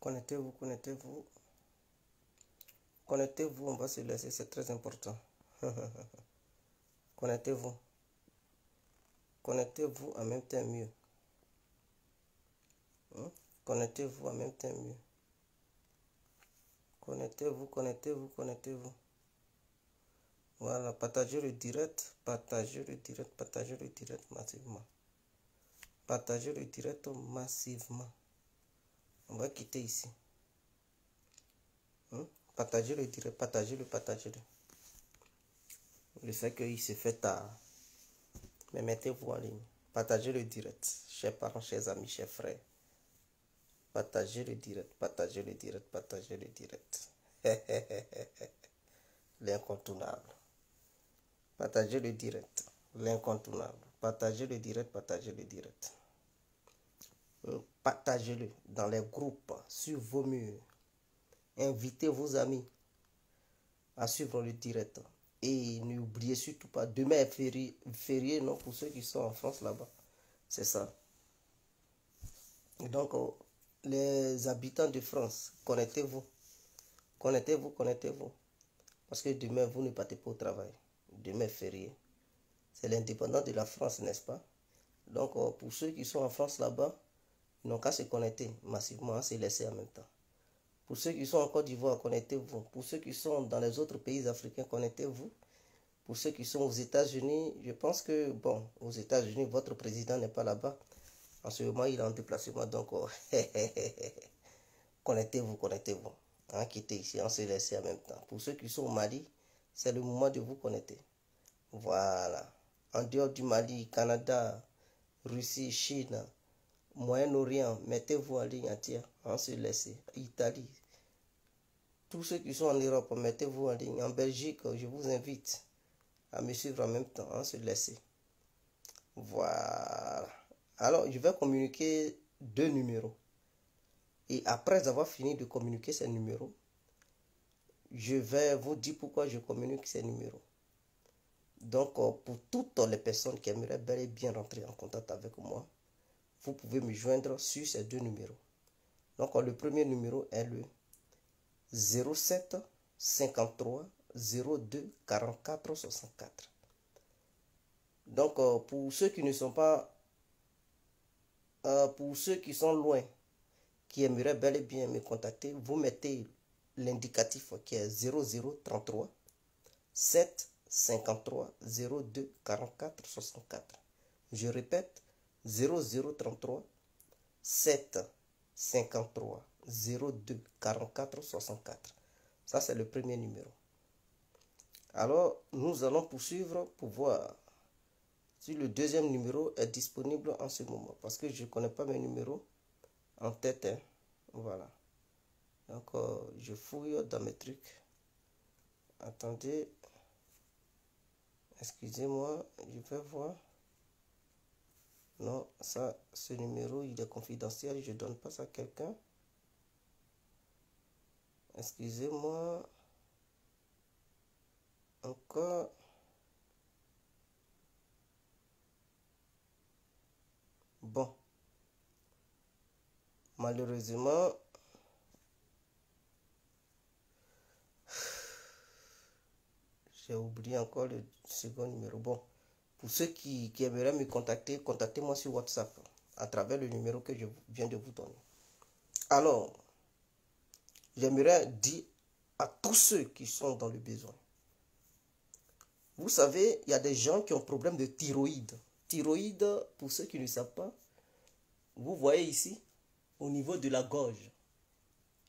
Connectez-vous, connectez-vous. Connectez-vous, on va se laisser, c'est très important. Connectez-vous. Connectez-vous en même temps mieux. Connectez-vous en même temps mieux. Connectez-vous, connectez-vous, connectez-vous. Voilà, partagez le direct, partagez le direct, partagez le direct massivement. Partagez le direct massivement. On va quitter ici. Partagez le direct, partagez-le, partagez-le. Je sais qu'il se fait tard. Mais mettez-vous en ligne. Partagez le direct. Chers parents, chers amis, chers frères. Partagez le direct, partagez le direct, partagez le direct. L'incontournable. Partagez le direct. L'incontournable. Partagez le direct, partagez le direct. Partagez-le dans les groupes, sur vos murs. Invitez vos amis à suivre le direct. Et n'oubliez surtout pas, demain est férié, non, pour ceux qui sont en France là-bas. C'est ça. Et donc, les habitants de France, connectez-vous. Connectez-vous, connectez-vous. Parce que demain, vous ne partez pas au travail. Demain est férié. C'est l'indépendance de la France, n'est-ce pas? Donc, pour ceux qui sont en France là-bas, ils n'ont qu'à se connecter massivement, à se laisser en même temps. Pour ceux qui sont en Côte d'Ivoire, connectez-vous. Pour ceux qui sont dans les autres pays africains, connectez-vous. Pour ceux qui sont aux États-Unis, je pense que, bon, aux États-Unis, votre président n'est pas là-bas. En ce moment, il est en déplacement, donc, connectez-vous, connectez-vous. Quittez ici, on se laisse en même temps. Pour ceux qui sont au Mali, c'est le moment de vous connecter. Voilà. En dehors du Mali, Canada, Russie, Chine, Moyen-Orient, mettez-vous en ligne entière, on se laisse. Italie. Tous ceux qui sont en Europe, mettez-vous en ligne. En Belgique, je vous invite à me suivre en même temps, on se laisse. Voilà. Alors, je vais communiquer 2 numéros. Et après avoir fini de communiquer ces numéros, je vais vous dire pourquoi je communique ces numéros. Donc, pour toutes les personnes qui aimeraient bel et bien rentrer en contact avec moi, vous pouvez me joindre sur ces 2 numéros. Donc, le premier numéro est le 07 53 02 44 64. Donc, pour ceux qui ne sont pas, pour ceux qui sont loin, qui aimeraient bel et bien me contacter, vous mettez l'indicatif qui est 0033 7 53 02 44 64. Je répète, 0033 7 53 02 44 64. Ça, c'est le premier numéro. Alors, nous allons poursuivre pour voir si le deuxième numéro est disponible en ce moment. Parce que je ne connais pas mes numéros en tête. Voilà. Donc, je fouille dans mes trucs. Attendez. Excusez-moi, je vais voir. Non, ça, ce numéro, il est confidentiel. Je ne donne pas ça à quelqu'un. Excusez-moi. Encore. Bon. Malheureusement, j'ai oublié encore le second numéro. Bon, pour ceux qui aimeraient me contacter, contactez-moi sur WhatsApp à travers le numéro que je viens de vous donner. Alors, j'aimerais dire à tous ceux qui sont dans le besoin. Vous savez, il y a des gens qui ont problème de thyroïde. Thyroïde, pour ceux qui ne savent pas, vous voyez ici, au niveau de la gorge,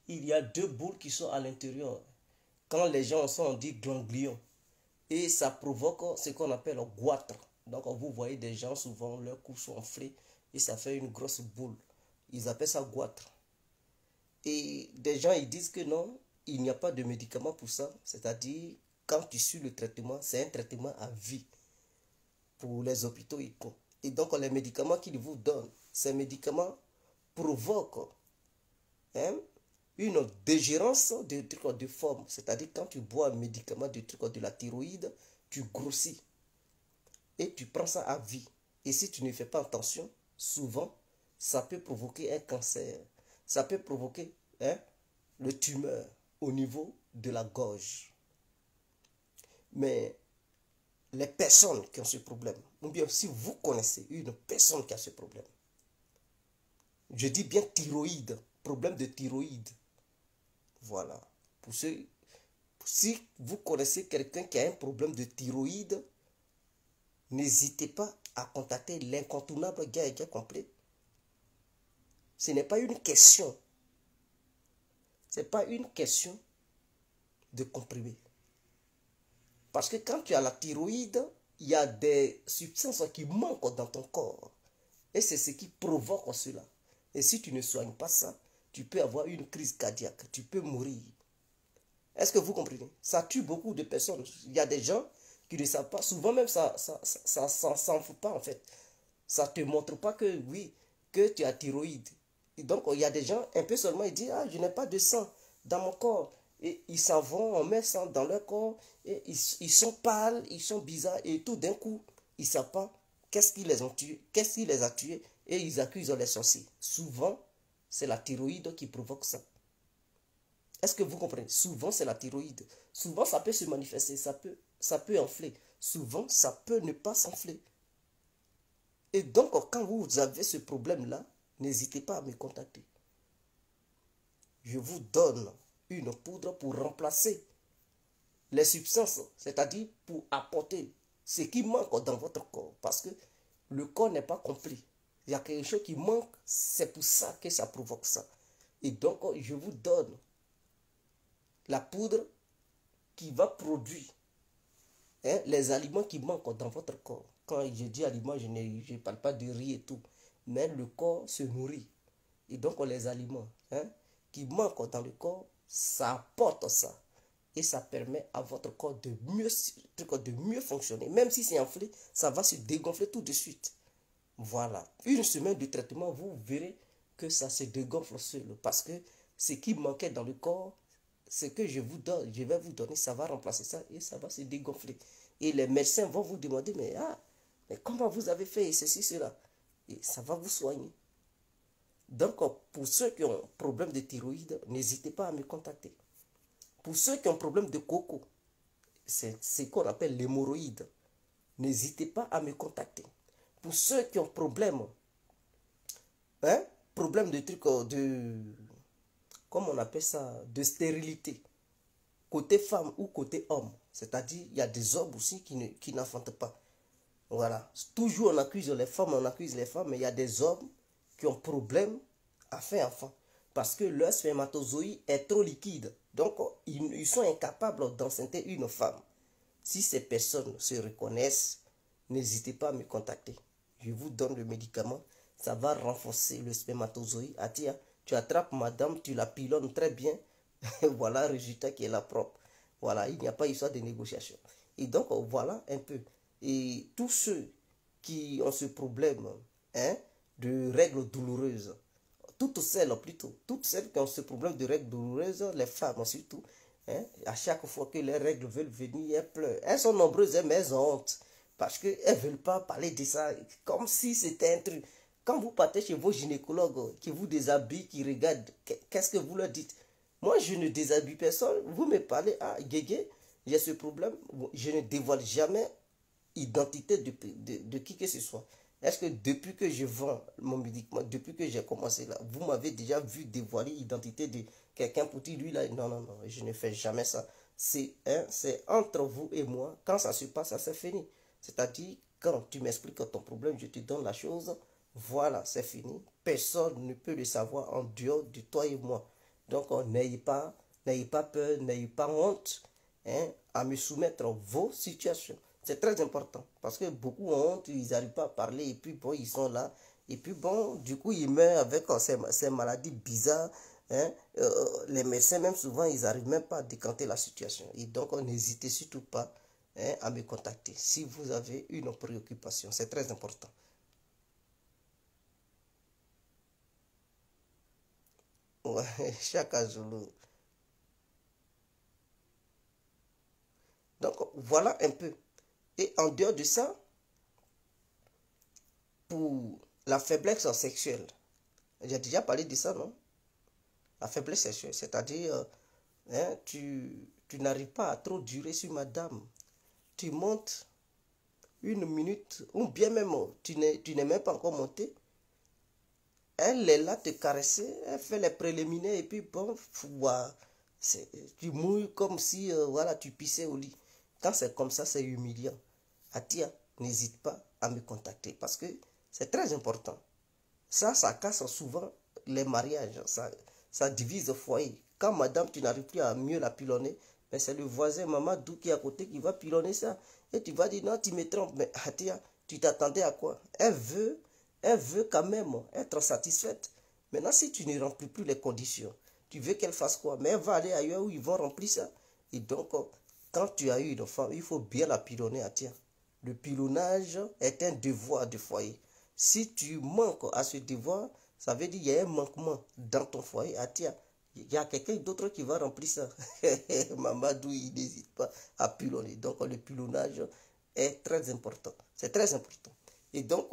il y a 2 boules qui sont à l'intérieur. Quand les gens sont, on dit ganglion. Et ça provoque ce qu'on appelle goitre. Donc vous voyez des gens, souvent, leurs coups sont enflés et ça fait une grosse boule. Ils appellent ça goitre. Et des gens, ils disent que non, il n'y a pas de médicament pour ça. C'est-à-dire, quand tu suis le traitement, c'est un traitement à vie pour les hôpitaux et tout. Et donc, les médicaments qu'ils vous donnent, ces médicaments provoquent une dégérance de forme. C'est-à-dire, quand tu bois un médicament de la thyroïde, tu grossis. Et tu prends ça à vie. Et si tu ne fais pas attention, souvent, ça peut provoquer un cancer. Ça peut provoquer hein, le tumeur au niveau de la gorge. Mais les personnes qui ont ce problème, ou bien si vous connaissez une personne qui a ce problème, je dis bien thyroïde, problème de thyroïde. Voilà. Pour ceux, si vous connaissez quelqu'un qui a un problème de thyroïde, n'hésitez pas à contacter l'incontournable Gaïa complet. Ce n'est pas une question. Ce n'est pas une question de comprimé. Parce que quand tu as la thyroïde, il y a des substances qui manquent dans ton corps. Et c'est ce qui provoque cela. Et si tu ne soignes pas ça, tu peux avoir une crise cardiaque. Tu peux mourir. Est-ce que vous comprenez? Ça tue beaucoup de personnes. Il y a des gens qui ne savent pas. Souvent même, ça s'en fout pas en fait. Ça ne te montre pas que oui, que tu as thyroïde. Et donc, il y a des gens, un peu seulement, ils disent, ah, je n'ai pas de sang dans mon corps. Et ils s'en vont, on met sang dans leur corps, et ils sont pâles, ils sont bizarres, et tout d'un coup, ils ne savent pas qu'est-ce qui les ont tués, qu'est-ce qui les a tués, et ils accusent les sorciers. Souvent, c'est la thyroïde qui provoque ça. Est-ce que vous comprenez? Souvent, c'est la thyroïde. Souvent, ça peut se manifester, ça peut enfler. Souvent, ça peut ne pas s'enfler. Et donc, quand vous avez ce problème-là, n'hésitez pas à me contacter. Je vous donne une poudre pour remplacer les substances, c'est-à-dire pour apporter ce qui manque dans votre corps. Parce que le corps n'est pas complet. Il y a quelque chose qui manque, c'est pour ça que ça provoque ça. Et donc, je vous donne la poudre qui va produire les aliments qui manquent dans votre corps. Quand je dis aliments, je ne parle pas de riz et tout. Mais le corps se nourrit. Et donc les aliments qui manquent dans le corps, ça apporte ça. Et ça permet à votre corps de mieux fonctionner. Même si c'est enflé, ça va se dégonfler tout de suite. Voilà. Une semaine de traitement, vous verrez que ça se dégonfle seul. Parce que ce qui manquait dans le corps, ce que je vais vous donner, ça va remplacer ça et ça va se dégonfler. Et les médecins vont vous demander, mais comment vous avez fait ceci, cela? Et ça va vous soigner. Donc, pour ceux qui ont un problème de thyroïde, n'hésitez pas à me contacter. Pour ceux qui ont un problème de coco, c'est ce qu'on appelle l'hémorroïde, n'hésitez pas à me contacter. Pour ceux qui ont problème de truc comment on appelle ça, de stérilité, côté femme ou côté homme, c'est-à-dire il y a des hommes aussi qui n'enfantent pas. Voilà, toujours on accuse les femmes, mais il y a des hommes qui ont problème à faire enfant parce que leur spermatozoïde est trop liquide. Donc, ils sont incapables d'enceinte une femme. Si ces personnes se reconnaissent, n'hésitez pas à me contacter. Je vous donne le médicament, ça va renforcer le spermatozoïde. Ah tiens, tu attrapes madame, tu la pilonnes très bien. Voilà le résultat qui est là propre. Voilà, il n'y a pas histoire de négociation. Et donc, voilà un peu. Et tous ceux qui ont ce problème de règles douloureuses, toutes celles qui ont ce problème de règles douloureuses, les femmes surtout, à chaque fois que les règles veulent venir, elles pleurent. Elles sont nombreuses, mais elles ont honte. Parce qu'elles ne veulent pas parler de ça, comme si c'était un truc. Quand vous partez chez vos gynécologues, qui vous déshabillent, qui regardent, qu'est-ce que vous leur dites? Moi, je ne déshabille personne. Vous me parlez, ah, Guégué, il y a ce problème. Je ne dévoile jamais l'identité de qui que ce soit. Est-ce que depuis que je vends mon médicament, depuis que j'ai commencé là, vous m'avez déjà vu dévoiler l'identité de quelqu'un pour dire lui là? Non, non, non, je ne fais jamais ça. C'est entre vous et moi. Quand ça se passe, ça c'est fini. C'est-à-dire, quand tu m'expliques ton problème, je te donne la chose. Voilà, c'est fini. Personne ne peut le savoir en dehors de toi et moi. Donc, n'ayez pas peur, n'ayez pas honte à me soumettre vos situations. C'est très important parce que beaucoup ont honte, ils n'arrivent pas à parler et puis bon, ils sont là. Et puis bon, du coup, ils meurent avec ces maladies bizarres. Les médecins, même souvent, ils n'arrivent même pas à décanter la situation. Et donc, n'hésitez surtout pas à me contacter si vous avez une préoccupation. C'est très important. Ouais, chaque jour. Donc, voilà un peu. Et en dehors de ça, pour la faiblesse sexuelle, j'ai déjà parlé de ça, non? La faiblesse sexuelle, c'est-à-dire, hein, tu n'arrives pas à trop durer sur madame. Tu montes 1 minute, ou bien même, tu n'es même pas encore monté. Elle est là te caresser, elle fait les préliminaires et puis bon, voilà, tu mouilles comme si voilà, tu pissais au lit. Quand c'est comme ça, c'est humiliant. Atia, n'hésite pas à me contacter parce que c'est très important. Ça casse souvent les mariages, ça divise le foyer. Quand madame, tu n'arrives plus à mieux la pilonner, mais c'est le voisin Mamadou qui est à côté qui va pilonner ça. Et tu vas dire non, tu me trompes, mais Atia, tu t'attendais à quoi? Elle veut quand même être satisfaite. Maintenant, si tu ne remplis plus les conditions, tu veux qu'elle fasse quoi? Mais elle va aller ailleurs où ils vont remplir ça. Et donc, quand tu as eu une femme, il faut bien la pilonner, Atia. Le pilonnage est un devoir de foyer. Si tu manques à ce devoir, ça veut dire qu'il y a un manquement dans ton foyer. Atia, il y a quelqu'un d'autre qui va remplir ça. Mamadou, il n'hésite pas à pilonner. Donc, le pilonnage est très important. C'est très important. Et donc,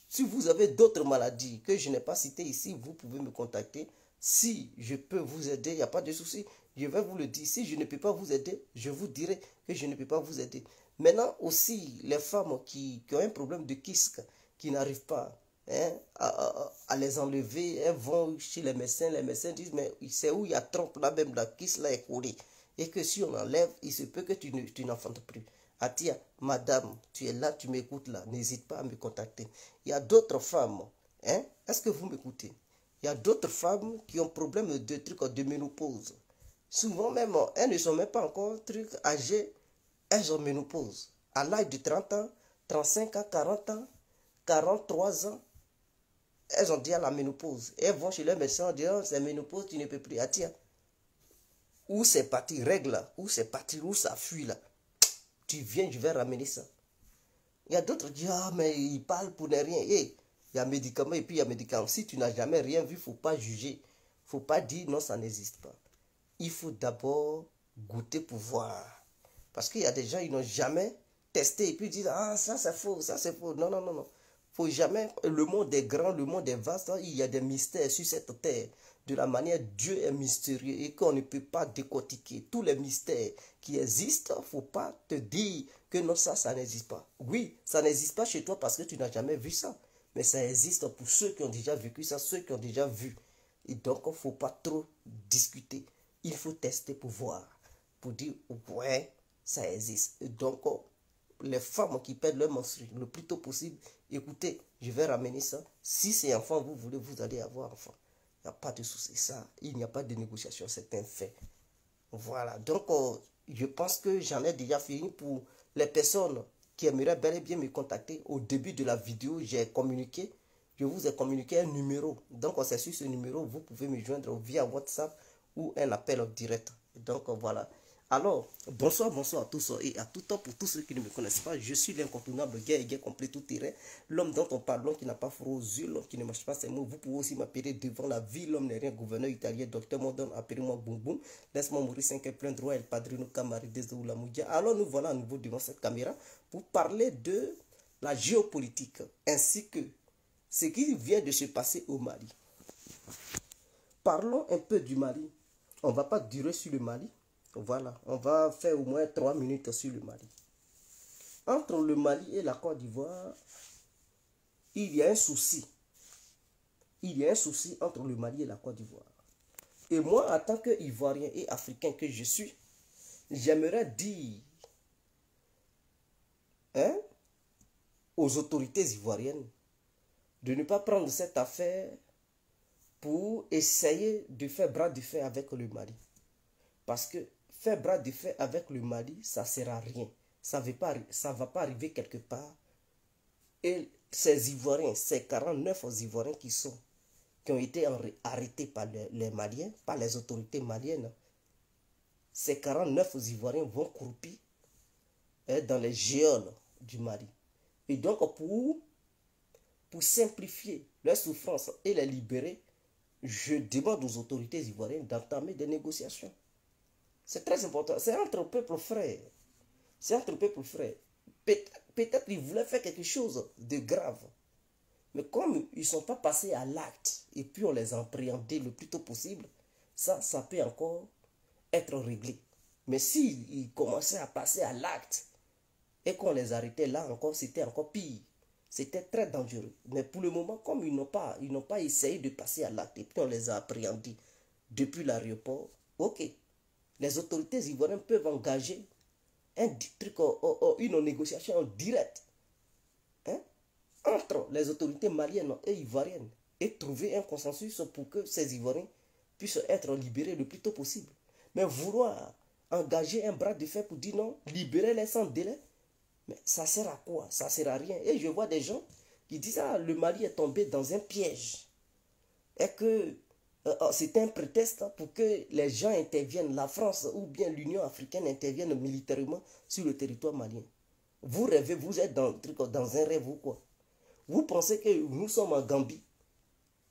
si vous avez d'autres maladies que je n'ai pas citées ici, vous pouvez me contacter. Si je peux vous aider, il n'y a pas de souci. Je vais vous le dire. Si je ne peux pas vous aider, je vous dirai que je ne peux pas vous aider. Maintenant aussi, les femmes qui ont un problème de kyste, qui n'arrivent pas hein, à les enlever, elles vont chez les médecins disent, mais c'est où il y a trompe là, même la kyste là est collée. Et que si on enlève, il se peut que tu n'enfantes plus. Atia, madame, tu es là, tu m'écoutes là, n'hésite pas à me contacter. Il y a d'autres femmes, hein, est-ce que vous m'écoutez? Il y a d'autres femmes qui ont problème de trucs de ménopause. Souvent même, elles ne sont même pas encore âgées, elles ont ménopause. À l'âge de 30 ans, 35 ans, 40 ans, 43 ans, elles ont dit à la ménopause. Elles vont chez leur médecin en disant, c'est ménopause, tu ne peux plus. Atia, où c'est parti, règle là, où c'est parti, où ça fuit là. Tu viens, je vais ramener ça. Il y a d'autres qui disent, ah, mais ils parlent pour ne rien. Hey, il y a médicaments et puis il y a médicaments. Si tu n'as jamais rien vu, il ne faut pas juger. Il ne faut pas dire, non, ça n'existe pas. Il faut d'abord goûter pour voir. Parce qu'il y a des gens, ils n'ont jamais testé et puis ils disent, ah, ça c'est faux, ça c'est faux. Non, non, non, non. Faut jamais, le monde est grand, le monde est vaste, il y a des mystères sur cette terre. De la manière Dieu est mystérieux et qu'on ne peut pas décortiquer tous les mystères qui existent, il ne faut pas te dire que non, ça n'existe pas. Oui, ça n'existe pas chez toi parce que tu n'as jamais vu ça. Mais ça existe pour ceux qui ont déjà vécu ça, ceux qui ont déjà vu. Et donc, il ne faut pas trop discuter. Il faut tester pour voir. Pour dire, ouais, ça existe. Et donc, les femmes qui perdent leur menstru le plus tôt possible, écoutez, je vais ramener ça. Si c'est enfant, vous voulez, vous allez avoir enfant. Il n'y a pas de souci. Ça, il n'y a pas de négociation, c'est un fait. Voilà. Donc, je pense que j'en ai déjà fini pour les personnes qui aimeraient bel et bien me contacter. Au début de la vidéo, j'ai communiqué. Je vous ai communiqué un numéro. Donc, c'est sur ce numéro, vous pouvez me joindre via WhatsApp ou un appel direct. Donc, voilà. Alors, bonsoir à tous et à tout temps pour tous ceux qui ne me connaissent pas. Je suis l'incontournable gay et gay complet tout terrain. L'homme dont on parle, l'homme qui n'a pas froid aux yeux, l'homme qui ne marche pas ses mots. Vous pouvez aussi m'appeler devant la vie. L'homme n'est rien, gouverneur italien, docteur Modon, appelez-moi Boum Boum. Laisse-moi mourir 5 plein droit, El Padrino Camari des la Moudia. Alors, nous voilà à nouveau devant cette caméra pour parler de la géopolitique ainsi que ce qui vient de se passer au Mali. Parlons un peu du Mali. On ne va pas durer sur le Mali. Voilà, on va faire au moins 3 minutes sur le Mali. Entre le Mali et la Côte d'Ivoire, il y a un souci. Il y a un souci entre le Mali et la Côte d'Ivoire. Et moi, en tant qu'Ivoirien et Africain que je suis, j'aimerais dire aux autorités ivoiriennes de ne pas prendre cette affaire pour essayer de faire bras de fer avec le Mali. Parce que faire bras de fer avec le Mali, ça ne sert à rien. Ça ne va pas arriver quelque part. Et ces Ivoiriens, ces 49 Ivoiriens qui ont été arrêtés par les Maliens, par les autorités maliennes, ces 49 Ivoiriens vont croupir dans les géoles du Mali. Et donc, pour simplifier leur souffrance et les libérer, je demande aux autorités ivoiriennes d'entamer des négociations. C'est très important. C'est entre peuples frères. C'est entre peuples frères. Peut-être qu'ils voulaient faire quelque chose de grave. Mais comme ils ne sont pas passés à l'acte, et puis on les a appréhendés le plus tôt possible, ça peut encore être réglé. Mais s'ils commençaient à passer à l'acte et qu'on les arrêtait là encore, c'était encore pire. C'était très dangereux. Mais pour le moment, comme ils n'ont pas essayé de passer à l'acte et puis on les a appréhendés depuis l'aéroport, ok. Les autorités ivoiriennes peuvent engager un truc, une négociation en direct, hein, entre les autorités maliennes et ivoiriennes et trouver un consensus pour que ces Ivoiriens puissent être libérés le plus tôt possible. Mais vouloir engager un bras de fer pour dire non, libérer-les sans délai, mais ça sert à quoi? Ça sert à rien. Et je vois des gens qui disent, ah, le Mali est tombé dans un piège. Et que c'est un prétexte pour que les gens interviennent, la France ou bien l'Union africaine intervienne militairement sur le territoire malien. Vous rêvez, vous êtes dans un rêve ou quoi? Vous pensez que nous sommes en Gambie,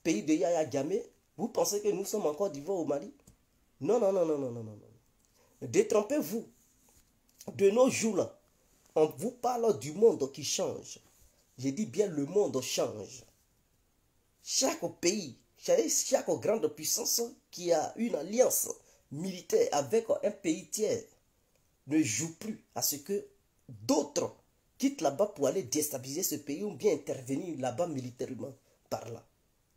pays de Yaya Jammeh? Vous pensez que nous sommes en Côte d'Ivoire au Mali? Non, non, non, non, non, non, non. Détrompez-vous. De nos jours là, on vous parle du monde qui change. Je dis bien le monde change. Chaque pays, chaque grande puissance qui a une alliance militaire avec un pays tiers ne joue plus à ce que d'autres quittent là-bas pour aller déstabiliser ce pays ou bien intervenir là-bas militairement par là.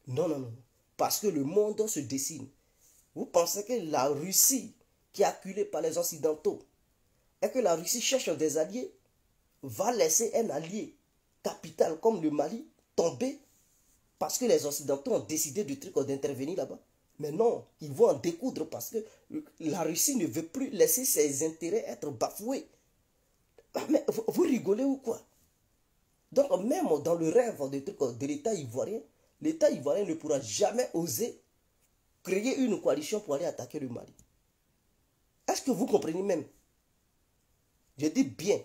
Non, non, non. Parce que le monde se dessine. Vous pensez que la Russie, qui est acculée par les Occidentaux, et que la Russie cherche des alliés, va laisser un allié capital comme le Mali tomber parce que les Occidentaux ont décidé du truc d'intervenir là-bas? Mais non, ils vont en découdre parce que la Russie ne veut plus laisser ses intérêts être bafoués. Mais vous rigolez ou quoi? Donc même dans le rêve de l'État ivoirien ne pourra jamais oser créer une coalition pour aller attaquer le Mali. Est-ce que vous comprenez même? Je dis bien,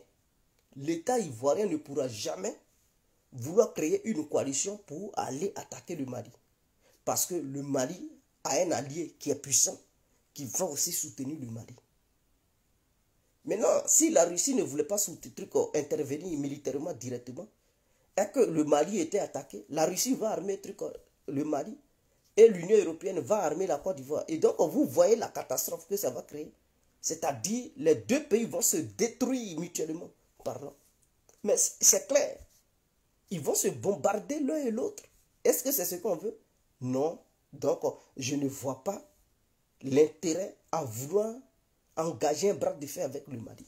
l'État ivoirien ne pourra jamais vouloir créer une coalition pour aller attaquer le Mali. Parce que le Mali a un allié qui est puissant, qui va aussi soutenir le Mali. Maintenant, si la Russie ne voulait pas intervenir militairement directement, et que le Mali était attaqué, la Russie va armer le Mali et l'Union européenne va armer la Côte d'Ivoire. Et donc, vous voyez la catastrophe que ça va créer. C'est-à-dire, les deux pays vont se détruire mutuellement parlant. Mais c'est clair. Ils vont se bombarder l'un et l'autre. Est-ce que c'est ce qu'on veut? Non. Donc, je ne vois pas l'intérêt à vouloir engager un bras de fer avec le Mali.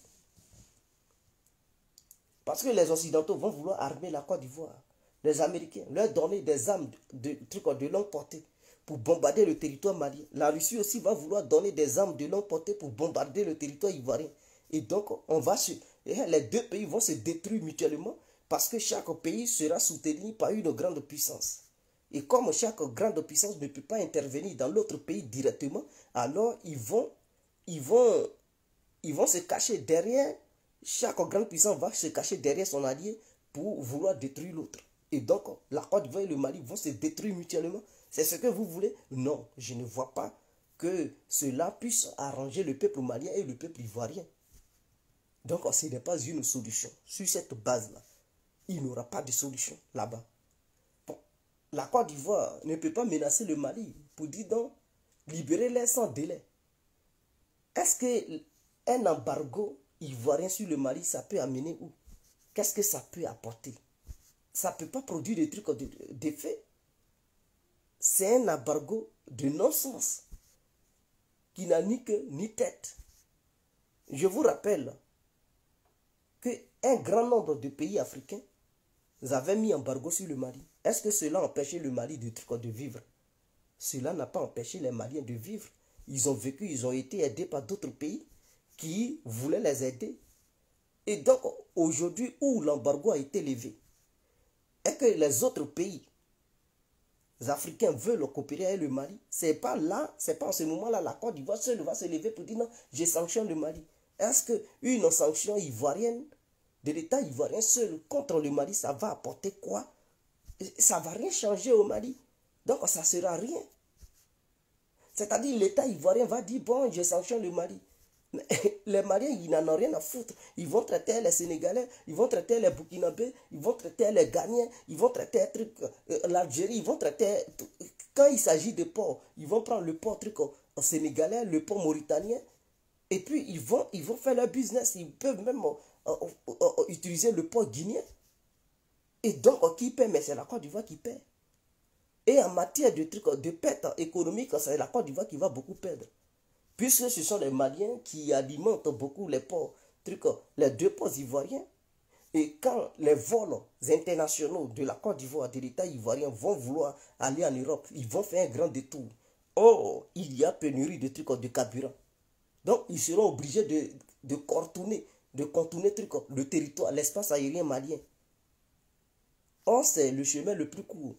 Parce que les Occidentaux vont vouloir armer la Côte d'Ivoire. Les Américains leur donner des armes de longue portée pour bombarder le territoire malien. La Russie aussi va vouloir donner des armes de longue portée pour bombarder le territoire ivoirien. Et donc, les deux pays vont se détruire mutuellement parce que chaque pays sera soutenu par une grande puissance. Et comme chaque grande puissance ne peut pas intervenir dans l'autre pays directement, alors ils vont se cacher derrière, chaque grande puissance va se cacher derrière son allié pour vouloir détruire l'autre. Et donc, la Côte d'Ivoire et le Mali vont se détruire mutuellement. C'est ce que vous voulez? Non, je ne vois pas que cela puisse arranger le peuple malien et le peuple ivoirien. Donc, ce n'est pas une solution. Sur cette base-là, il n'y aura pas de solution là-bas. Bon, la Côte d'Ivoire ne peut pas menacer le Mali pour dire donc, libérez-les sans délai. Est-ce qu'un embargo ivoirien sur le Mali, ça peut amener où? Qu'est-ce que ça peut apporter? Ça ne peut pas produire des trucs d'effet. C'est un embargo de non-sens qui n'a ni queue ni tête. Je vous rappelle qu'un grand nombre de pays africains avaient mis embargo sur le Mali. Est-ce que cela empêchait le Mali de vivre? Cela n'a pas empêché les Maliens de vivre. Ils ont vécu, ils ont été aidés par d'autres pays qui voulaient les aider. Et donc, aujourd'hui, où l'embargo a été levé, et que les autres pays africains veulent coopérer avec le Mali, c'est pas en ce moment-là, la Côte d'Ivoire seule va se lever pour dire non, je sanctionne le Mali. Est-ce qu'une sanction ivoirienne, de l'État ivoirien seul contre le Mali, ça va apporter quoi? Ça ne va rien changer au Mali. Donc, ça ne sera rien. C'est-à-dire, l'État ivoirien va dire, bon, je sanctionne le Mali. Mais les Maliens, ils n'en ont rien à foutre. Ils vont traiter les Sénégalais, ils vont traiter les Burkinabés, ils vont traiter les Ghanéens, ils vont traiter l'Algérie, ils vont traiter... Quand il s'agit de porc, ils vont prendre le porc sénégalais, le porc mauritanien, et puis ils vont faire leur business. Ils peuvent même utiliser le porc guinéen. Et donc, qui paie? Mais c'est la Côte d'Ivoire qui paie. Et en matière de perte économique, c'est la Côte d'Ivoire qui va beaucoup perdre. Puisque ce sont les Maliens qui alimentent beaucoup les ports, les deux ports ivoiriens. Et quand les vols internationaux de la Côte d'Ivoire, de l'État ivoirien, vont vouloir aller en Europe, ils vont faire un grand détour. Or, il y a pénurie de carburant. Donc, ils seront obligés de contourner le territoire, l'espace aérien malien. Or, c'est le chemin le plus court.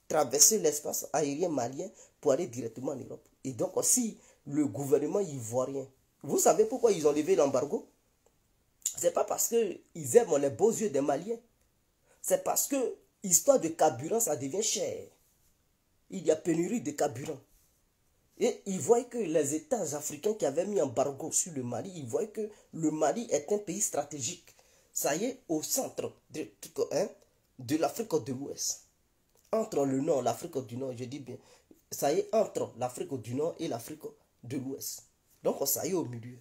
Traverser l'espace aérien malien pour aller directement en Europe. Et donc, si le gouvernement ivoirien, vous savez pourquoi ils ont levé l'embargo? C'est pas parce qu'ils aiment les beaux yeux des Maliens. C'est parce que, histoire de carburant, ça devient cher. Il y a pénurie de carburant. Et ils voient que les États africains qui avaient mis embargo sur le Mali, ils voient que le Mali est un pays stratégique. Ça y est, au centre de l'Afrique de l'Ouest. Entre le Nord, l'Afrique du Nord, je dis bien. Ça y est, entre l'Afrique du Nord et l'Afrique de l'Ouest. Donc, ça y est au milieu.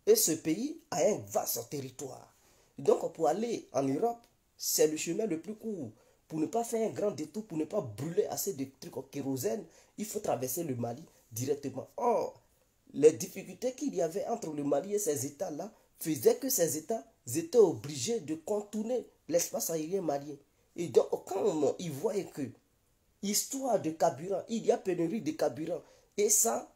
Et ce pays a un vaste territoire. Donc, pour aller en Europe, c'est le chemin le plus court. Pour ne pas faire un grand détour, pour ne pas brûler assez de trucs au kérosène, il faut traverser le Mali directement. Or, les difficultés qu'il y avait entre le Mali et ces États-là faisaient que ces États étaient obligés de contourner l'espace aérien malien. Et donc, quand ils voient que, histoire de carburant, il y a pénurie de carburant, et ça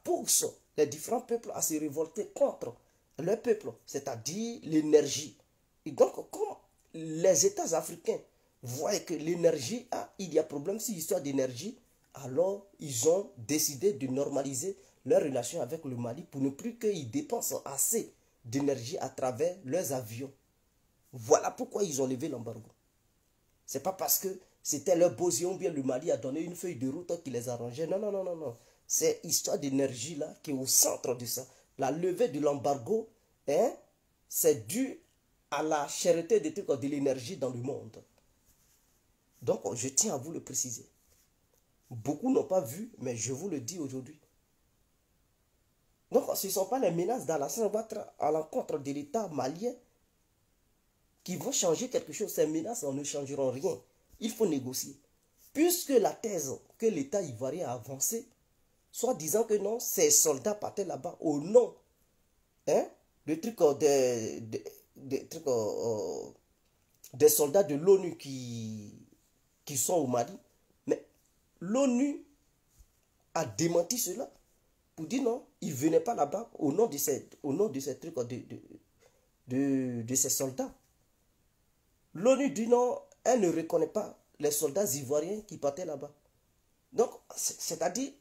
pousse les différents peuples à se révolter contre leur peuple, c'est-à-dire l'énergie. Et donc, comme les États africains voient que l'énergie, il y a problème sur l'histoire d'énergie, alors ils ont décidé de normaliser leur relation avec le Mali pour ne plus qu'ils dépensent assez d'énergie à travers leurs avions. Voilà pourquoi ils ont levé l'embargo. Ce n'est pas parce que c'était leur beaux yeux ou bien le Mali a donné une feuille de route qui les arrangeait. Non, non, non, non, non. C'est l'histoire d'énergie là qui est au centre de ça. La levée de l'embargo, c'est dû à la cherté de l'énergie dans le monde. Donc, je tiens à vous le préciser. Beaucoup n'ont pas vu, mais je vous le dis aujourd'hui. Donc, ce ne sont pas les menaces d'Alassane Ouattara à l'encontre de l'État malien qui vont changer quelque chose. Ces menaces ne changeront rien. Il faut négocier. Puisque la thèse que l'État ivoirien a avancée, soit disant que non, ces soldats partaient là-bas au nom des soldats de l'ONU qui sont au Mali. Mais l'ONU a démenti cela pour dire non, ils ne venaient pas là-bas au nom de ces soldats. L'ONU dit non, elle ne reconnaît pas les soldats ivoiriens qui partaient là-bas. Donc, c'est-à-dire,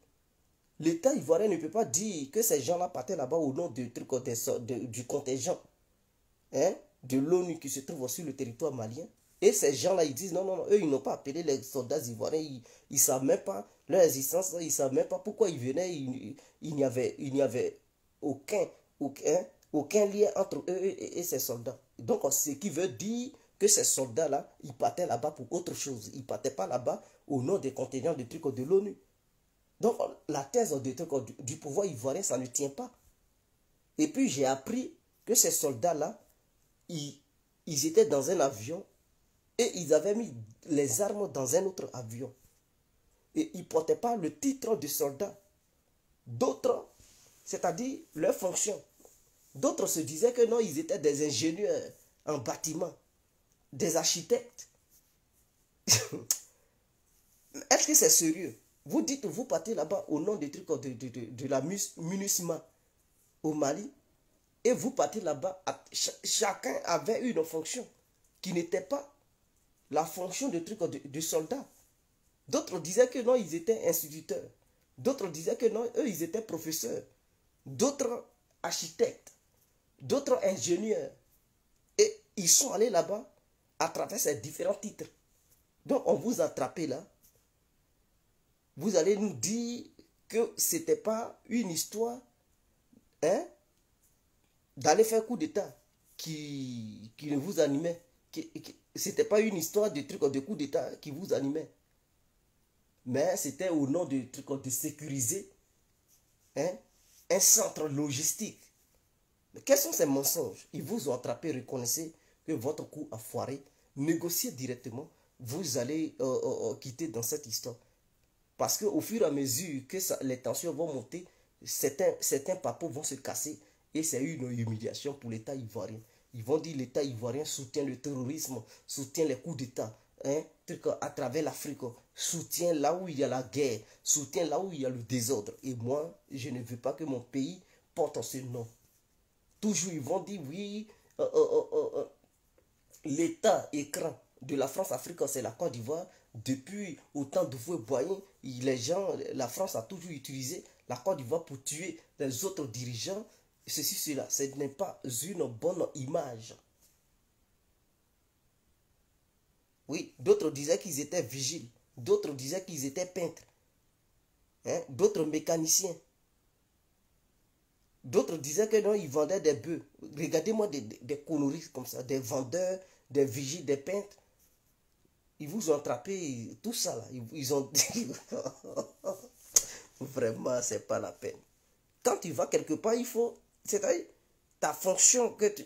l'État ivoirien ne peut pas dire que ces gens-là partaient là-bas au nom du contingent de l'ONU qui se trouve sur le territoire malien. Et ces gens-là, ils disent non, non, non, eux, ils n'ont pas appelé les soldats ivoiriens, ils ne savent même pas leur existence, ils ne savent même pas pourquoi ils venaient, il n'y avait aucun lien entre eux et ces soldats. Donc, ce qui veut dire que ces soldats-là, ils partaient là-bas pour autre chose. Ils ne partaient pas là-bas au nom des contingents de l'ONU. Donc, la thèse du pouvoir ivoirien, ça ne tient pas. Et puis, j'ai appris que ces soldats-là, ils étaient dans un avion et ils avaient mis les armes dans un autre avion. Et ils ne portaient pas le titre de soldat. D'autres, c'est-à-dire leur fonction. D'autres se disaient que non, ils étaient des ingénieurs en bâtiment, des architectes. Est-ce que c'est sérieux? Vous dites, vous partez là-bas au nom des trucs de la MINUSMA au Mali, et vous partez là-bas, chacun avait une fonction qui n'était pas la fonction de soldat. D'autres disaient que non, ils étaient instituteurs. D'autres disaient que non, eux, ils étaient professeurs. D'autres architectes. D'autres ingénieurs. Et ils sont allés là-bas à travers ces différents titres. Donc, on vous a attrapé là. Vous allez nous dire que ce n'était pas une histoire hein, d'aller faire coup d'État qui ne vous animait. C'était pas une histoire de truc de coup d'État qui vous animait. Mais c'était au nom de truc de sécuriser, hein, un centre logistique. Mais quels sont ces mensonges? Ils vous ont attrapé, reconnaissez que votre coup a foiré. Négociez directement. Vous allez quitter dans cette histoire. Parce qu'au fur et à mesure que les tensions vont monter, certains papos vont se casser. Et c'est une humiliation pour l'État ivoirien. Ils vont dire l'État ivoirien soutient le terrorisme, soutient les coups d'État, hein, à travers l'Afrique, soutient là où il y a la guerre, soutient là où il y a le désordre. Et moi, je ne veux pas que mon pays porte ce nom. Toujours, ils vont dire oui, l'État écran de la France-Afrique, c'est la Côte d'Ivoire. Depuis autant de fois Boyen, la France a toujours utilisé la Côte d'Ivoire pour tuer les autres dirigeants. Ceci, cela, ce n'est pas une bonne image. Oui, d'autres disaient qu'ils étaient vigiles, d'autres disaient qu'ils étaient peintres, hein, d'autres mécaniciens. D'autres disaient que non, ils vendaient des bœufs. Regardez-moi des conneries comme ça, des vendeurs, des vigiles, des peintres. Ils vous ont attrapé tout ça là. Ils ont dit vraiment, c'est pas la peine. Quand tu vas quelque part, il faut, c'est-à-dire ta fonction que tu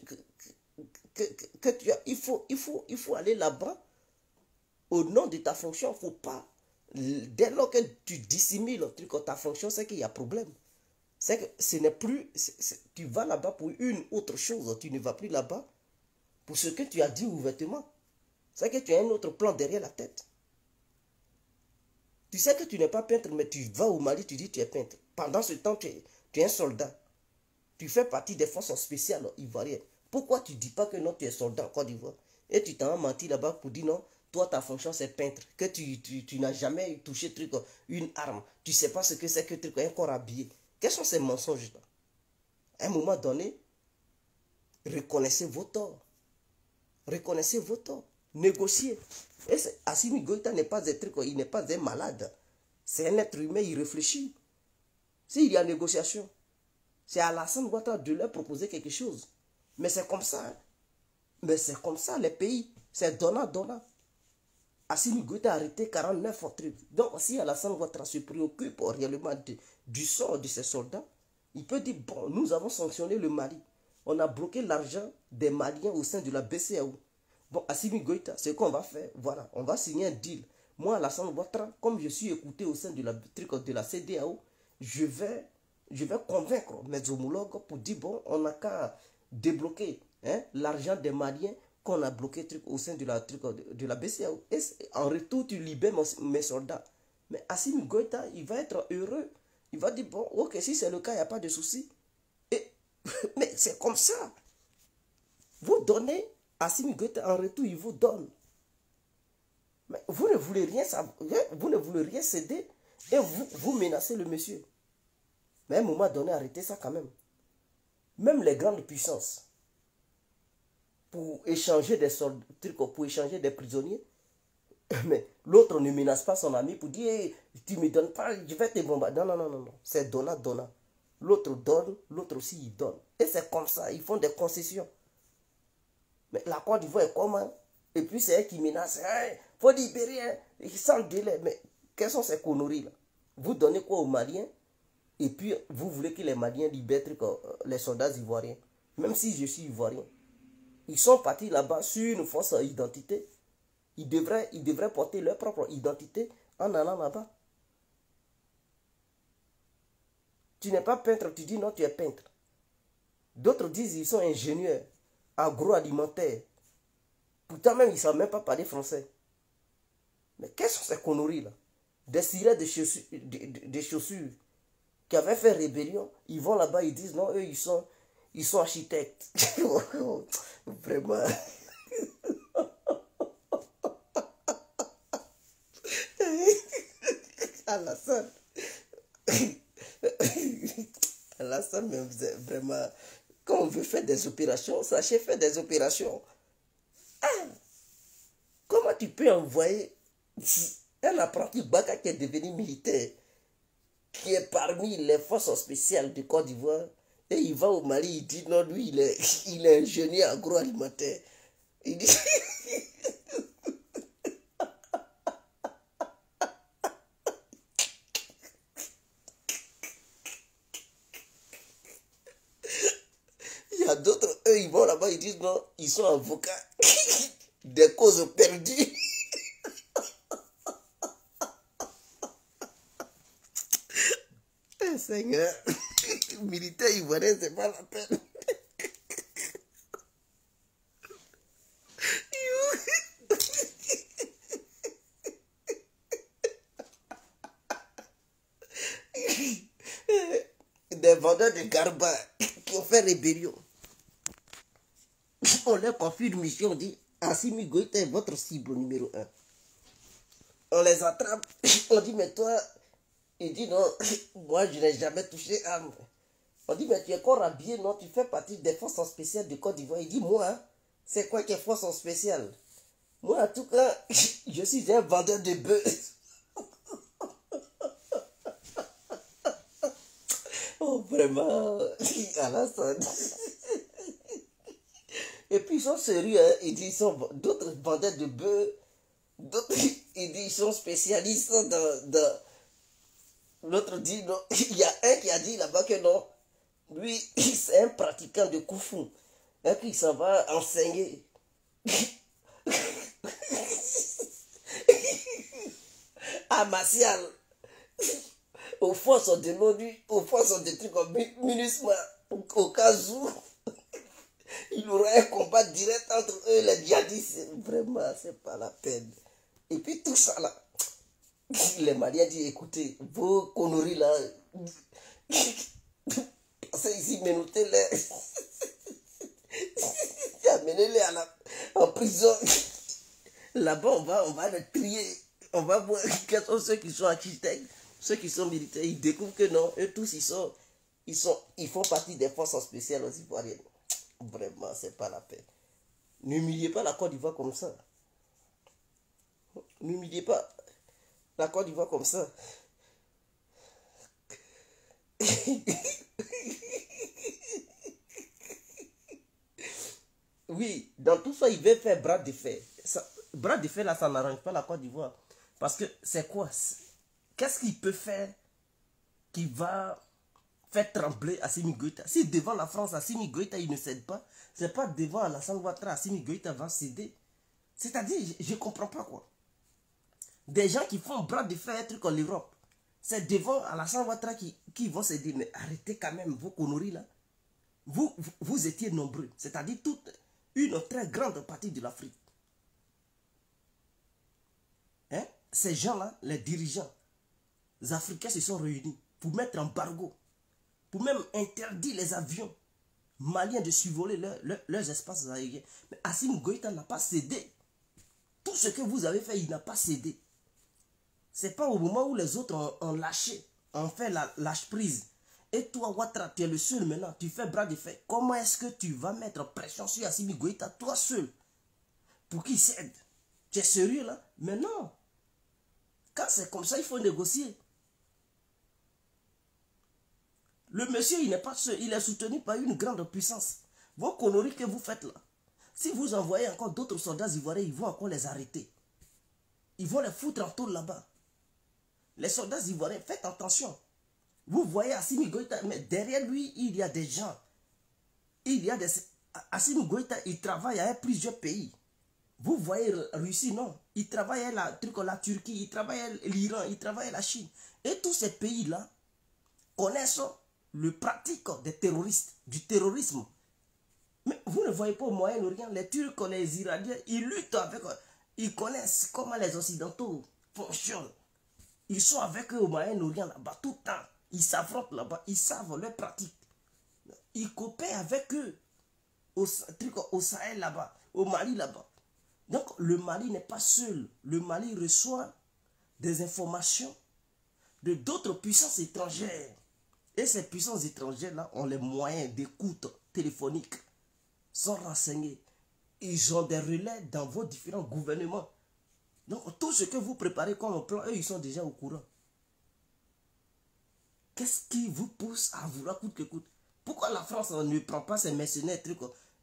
as, il faut aller là-bas au nom de ta fonction. Faut pas, dès lors que tu dissimules ta fonction, c'est qu'il y a problème. C'est que ce n'est plus, tu vas là-bas pour une autre chose, tu ne vas plus là-bas pour ce que tu as dit ouvertement. C'est que tu as un autre plan derrière la tête. Tu sais que tu n'es pas peintre, mais tu vas au Mali, tu dis que tu es peintre. Pendant ce temps, tu es un soldat. Tu fais partie des forces spéciales ivoiriennes. Pourquoi tu ne dis pas que non, tu es soldat en Côte d'Ivoire? Et tu t'en as menti là-bas pour dire non, toi, ta fonction, c'est peintre. Que tu n'as jamais touché une arme. Tu ne sais pas ce que c'est que un corps habillé. Quels sont ces mensonges-là? À un moment donné, reconnaissez vos torts. Reconnaissez vos torts. Négociez. Et Assimi Goïta n'est pas un truc, il n'est pas un malade. C'est un être humain, il réfléchit. S'il y a négociation, c'est à Alassane Ouattara de leur proposer quelque chose. Mais c'est comme ça. Hein. Mais c'est comme ça, les pays. C'est donnant. Assimi Goïta a arrêté 49 trucs. Donc, si Alassane Ouattara se préoccupe réellement du sort de ses soldats, il peut dire, bon, nous avons sanctionné le Mali. On a bloqué l'argent des Maliens au sein de la BCAO. Bon, Assimi Goïta, ce qu'on va faire, voilà, on va signer un deal. Moi, Alassane Ouattara, comme je suis écouté au sein de la CEDEAO, je vais convaincre mes homologues pour dire, bon, on n'a qu'à débloquer, hein, l'argent des Maliens qu'on a bloqué au sein de la BCAO. Et en retour, tu libères mes soldats. Mais Assimi Goïta, il va être heureux. Il va dire, bon, ok, si c'est le cas, il n'y a pas de souci. Mais c'est comme ça. Vous donnez, Assimi Goïta, en retour, il vous donne. Mais vous ne voulez rien savoir, vous ne voulez rien céder et vous menacez le monsieur. Mais à un moment donné, arrêtez ça quand même. Même les grandes puissances, pour échanger des soldats, pour échanger des prisonniers, mais l'autre ne menace pas son ami pour dire hey, tu ne me donnes pas, je vais te bombarder. Non. C'est donnant. L'autre donne, l'autre aussi il donne. Et c'est comme ça, ils font des concessions. Mais la Côte d'Ivoire est comment? Et puis c'est eux qui menacent. Il faut libérer, hein, sans délai. Mais quelles sont ces conneries là? Vous donnez quoi aux Maliens? Et puis vous voulez que les Maliens libèrent les soldats ivoiriens. Même si je suis ivoirien. Ils sont partis là-bas sur une fausse identité. Ils devraient porter leur propre identité en allant là-bas. Tu n'es pas peintre, tu dis non, tu es peintre. D'autres disent qu'ils sont ingénieurs, agroalimentaires. Pourtant même, ils ne savent même pas parler français. Mais quelles sont ces conneries là? Des sirènes de chaussures qui avaient fait rébellion, ils vont là-bas, ils disent non, eux, ils sont architectes. Vraiment. Alassane. Alassane, mais vraiment, quand on veut faire des opérations, sachez faire des opérations. Ah, comment tu peux envoyer un apprenti Baka qui est devenu militaire, qui est parmi les forces spéciales de Côte d'Ivoire, Et il va au Mali, il dit non, lui, il est ingénieur agroalimentaire. Il dit... Il y a d'autres, eux, ils vont là-bas, ils disent non, ils sont avocats des causes perdues. Seigneur, militaire ivoirien, c'est pas la peine. Des vendeurs de garba qui ont fait rébellion. On leur confie une mission, on dit Assimi Goïta est votre cible numéro 1. On les attrape, on dit mais toi, il dit non, moi je n'ai jamais touché âme. On dit mais tu es corps habillé, non, tu fais partie des forces spéciales de Côte d'Ivoire. Il dit moi, c'est quoi qui est force spéciale? Moi en tout cas, je suis un vendeur de bœufs. Oh vraiment, Alassane. Et puis ils sont sérieux, hein? Ils disent, ils sont d'autres vendeurs de bœufs, d'autres, ils disent, ils sont spécialistes dans... L'autre dit non, il y a un qui a dit là-bas que non, lui, c'est un pratiquant de Koufu, hein, qui s'en va enseigner. À Martial, aux forces de l'ONU, aux forces de trucs comme MINUSMA, au cas où il y aura un combat direct entre eux, les djihadistes. Vraiment, c'est pas la peine. Et puis tout ça là, les Maliens disent écoutez, vos conneries là, passez ici, menotez-les, amenez-les en prison. Là-bas, on va les trier. On va voir quels sont ceux qui sont architectes, ceux qui sont militaires. Ils découvrent que non, eux tous, ils font partie des forces spéciales aux Ivoiriennes. Vraiment, c'est pas la peine. N'humiliez pas la Côte d'Ivoire comme ça. N'humiliez pas la Côte d'Ivoire comme ça. Oui, dans tout ça, il veut faire bras de fer. Bras de fer, là, ça n'arrange pas la Côte d'Ivoire. Parce que c'est quoi? Qu'est-ce qu'il peut faire qui va faire trembler Assimi Goïta? Si devant la France, Assimi Goïta, il ne cède pas, c'est pas devant Alassane Ouattara, Assimi Goïta va céder. C'est-à-dire, je ne comprends pas quoi. Des gens qui font bras de fer, un truc en l'Europe, c'est devant Alassane Ouattara qui vont céder. Mais arrêtez quand même vos conneries là. Vous étiez nombreux, c'est-à-dire toute une très grande partie de l'Afrique. Hein? Ces gens-là, les dirigeants africains se sont réunis pour mettre embargo, pour même interdire les avions maliens de survoler leurs espaces aériens. Mais Assimi Goïta n'a pas cédé. Tout ce que vous avez fait, il n'a pas cédé. Ce n'est pas au moment où les autres ont lâché, ont fait la lâche prise. Et toi, Ouattara, tu es le seul maintenant, tu fais bras de fer. Comment est-ce que tu vas mettre pression sur Assimi Goïta, toi seul, pour qu'il cède? Tu es sérieux là? Mais non. Quand c'est comme ça, il faut négocier. Le monsieur, il n'est pas seul, il est soutenu par une grande puissance. Vos conneries que vous faites là, si vous envoyez encore d'autres soldats ivoiriens, ils vont encore les arrêter. Ils vont les foutre en taule là-bas. Les soldats ivoiriens, faites attention. Vous voyez Assimi Goïta, mais derrière lui, il y a des gens. Il y a des... Assimi Goïta, il travaille avec plusieurs pays. Vous voyez Russie, non. Il travaille avec la Turquie, il travaille avec l'Iran, il travaille avec la Chine. Et tous ces pays-là connaissent le pratique des terroristes, du terrorisme. Mais vous ne voyez pas au Moyen-Orient, les Turcs, les Iraniens, ils luttent avec eux. Ils connaissent comment les Occidentaux fonctionnent. Ils sont avec eux au Moyen-Orient là-bas tout le temps. Ils s'affrontent là-bas, ils savent leurs pratiques. Ils coopèrent avec eux au Sahel là-bas, au Mali là-bas. Donc le Mali n'est pas seul. Le Mali reçoit des informations de d'autres puissances étrangères. Et ces puissances étrangères-là ont les moyens d'écoute téléphonique, sont renseignés. Ils ont des relais dans vos différents gouvernements. Donc tout ce que vous préparez comme plan, eux, ils sont déjà au courant. Qu'est-ce qui vous pousse à vouloir coûte que coûte? Pourquoi la France ne prend pas ces mercenaires,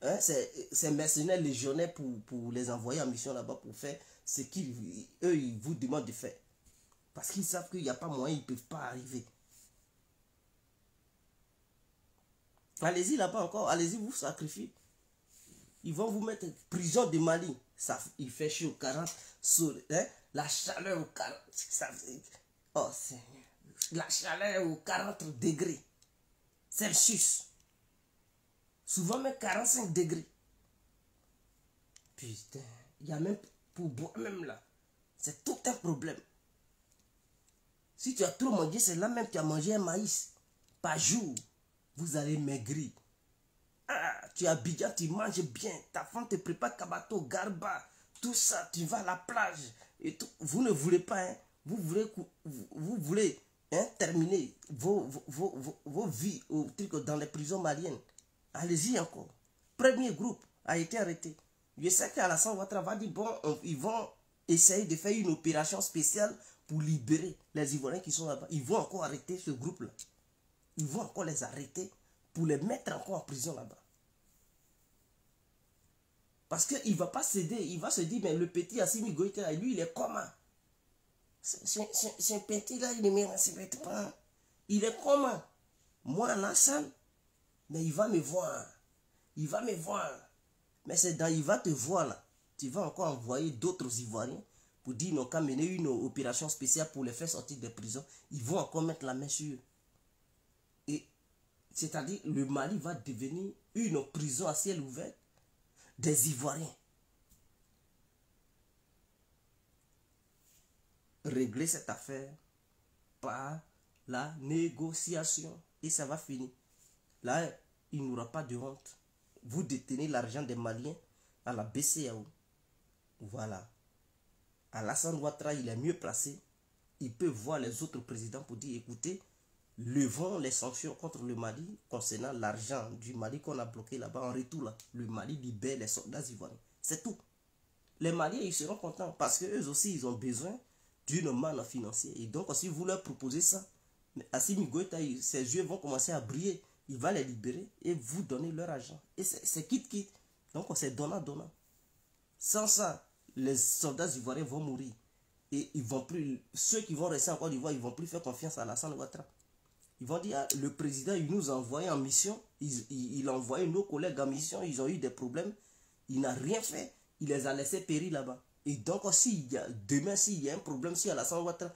hein, ces mercenaires légionnaires pour les envoyer en mission là-bas pour faire ce qu'eux ils vous demandent de faire? Parce qu'ils savent qu'il n'y a pas moyen, ils ne peuvent pas arriver. Allez-y là-bas encore, allez-y vous sacrifiez. Ils vont vous mettre en prison de Mali. Ça, il fait chaud, 40, hein, la chaleur au 40, oh Seigneur, la chaleur au 40 degrés Celsius. Souvent même 45 degrés. Putain, il y a même pour boire même là. C'est tout un problème. Si tu as trop mangé, c'est là même tu as mangé un maïs par jour. Vous allez maigrir. Ah, tu es à Abidjan, tu manges bien. Ta femme te prépare kabato, garba, tout ça. Tu vas à la plage et tout. Vous ne voulez pas, hein? Vous voulez hein, terminer vos vies dans les prisons maliennes. Allez-y encore. Premier groupe a été arrêté. Je sais qu'Alassane Ouattara va dire, bon, ils vont essayer de faire une opération spéciale pour libérer les Ivoiriens qui sont là-bas. Ils vont encore arrêter ce groupe-là. Ils vont encore les arrêter pour les mettre encore en prison là-bas. Parce qu'il ne va pas céder. Il va se dire, mais le petit Assimi Goïta, lui, il est comment? C'est un petit là, il ne me respecte pas. Il est comment? Moi, Alassane, mais il va me voir. Il va me voir. Mais c'est dans il va te voir là. Tu vas encore envoyer d'autres Ivoiriens pour dire qu'ils n'ont qu'à mener une opération spéciale pour les faire sortir des prisons. Ils vont encore mettre la main sur eux. Et c'est-à-dire le Mali va devenir une prison à ciel ouvert des Ivoiriens. Régler cette affaire par la négociation. Et ça va finir. Là, il n'y aura pas de honte. Vous détenez l'argent des Maliens à la BCEAO. Voilà. Alassane Ouattara, il est mieux placé. Il peut voir les autres présidents pour dire, écoutez, levons les sanctions contre le Mali concernant l'argent du Mali qu'on a bloqué là-bas. En retour, là, le Mali libère les soldats ivoiriens. C'est tout. Les Maliens, ils seront contents parce qu'eux aussi, ils ont besoin d'une manne financière. Et donc, si vous leur proposez ça, Assimi Goïta, ses yeux vont commencer à briller. Il va les libérer et vous donner leur argent. Et c'est quitte. Donc, c'est donnant-donnant. Sans ça, les soldats ivoiriens vont mourir. Et ils vont plus, ceux qui vont rester en Côte d'Ivoire, ils ne vont plus faire confiance à Alassane Ouattara. Ils vont dire, ah, le président, il nous a envoyé en mission. Il a envoyé nos collègues en mission. Ils ont eu des problèmes. Il n'a rien fait. Il les a laissés périr là-bas. Et donc, demain, s'il y a un problème, si Alassane Ouattara,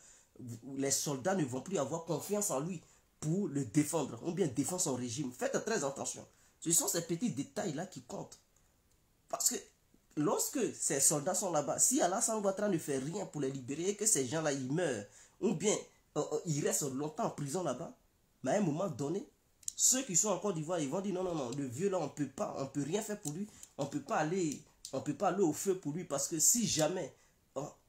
les soldats ne vont plus avoir confiance en lui pour le défendre, ou bien défendre son régime. Faites très attention. Ce sont ces petits détails-là qui comptent. Parce que lorsque ces soldats sont là-bas, si Alassane Ouattara ne fait rien pour les libérer et que ces gens-là, ils meurent, ou bien ils restent longtemps en prison là-bas, mais à un moment donné, ceux qui sont en Côte d'Ivoire, ils vont dire non, le vieux là, on ne peut rien faire pour lui, on ne peut pas aller au feu pour lui, parce que si jamais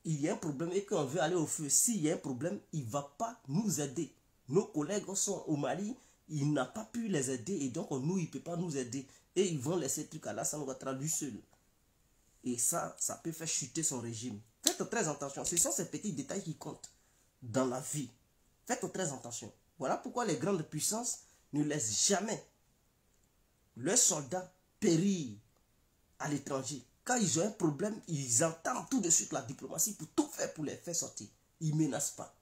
il y a un problème et qu'on veut aller au feu, s'il y a un problème, il ne va pas nous aider. Nos collègues sont au Mali, il n'a pas pu les aider et donc nous, il ne peut pas nous aider. Et ils vont laisser le truc à Alassane Ouattara lui seul. Et ça peut faire chuter son régime. Faites très attention. Ce sont ces petits détails qui comptent dans la vie. Faites très attention. Voilà pourquoi les grandes puissances ne laissent jamais leurs soldats périr à l'étranger. Quand ils ont un problème, ils entament tout de suite la diplomatie pour tout faire pour les faire sortir. Ils ne menacent pas.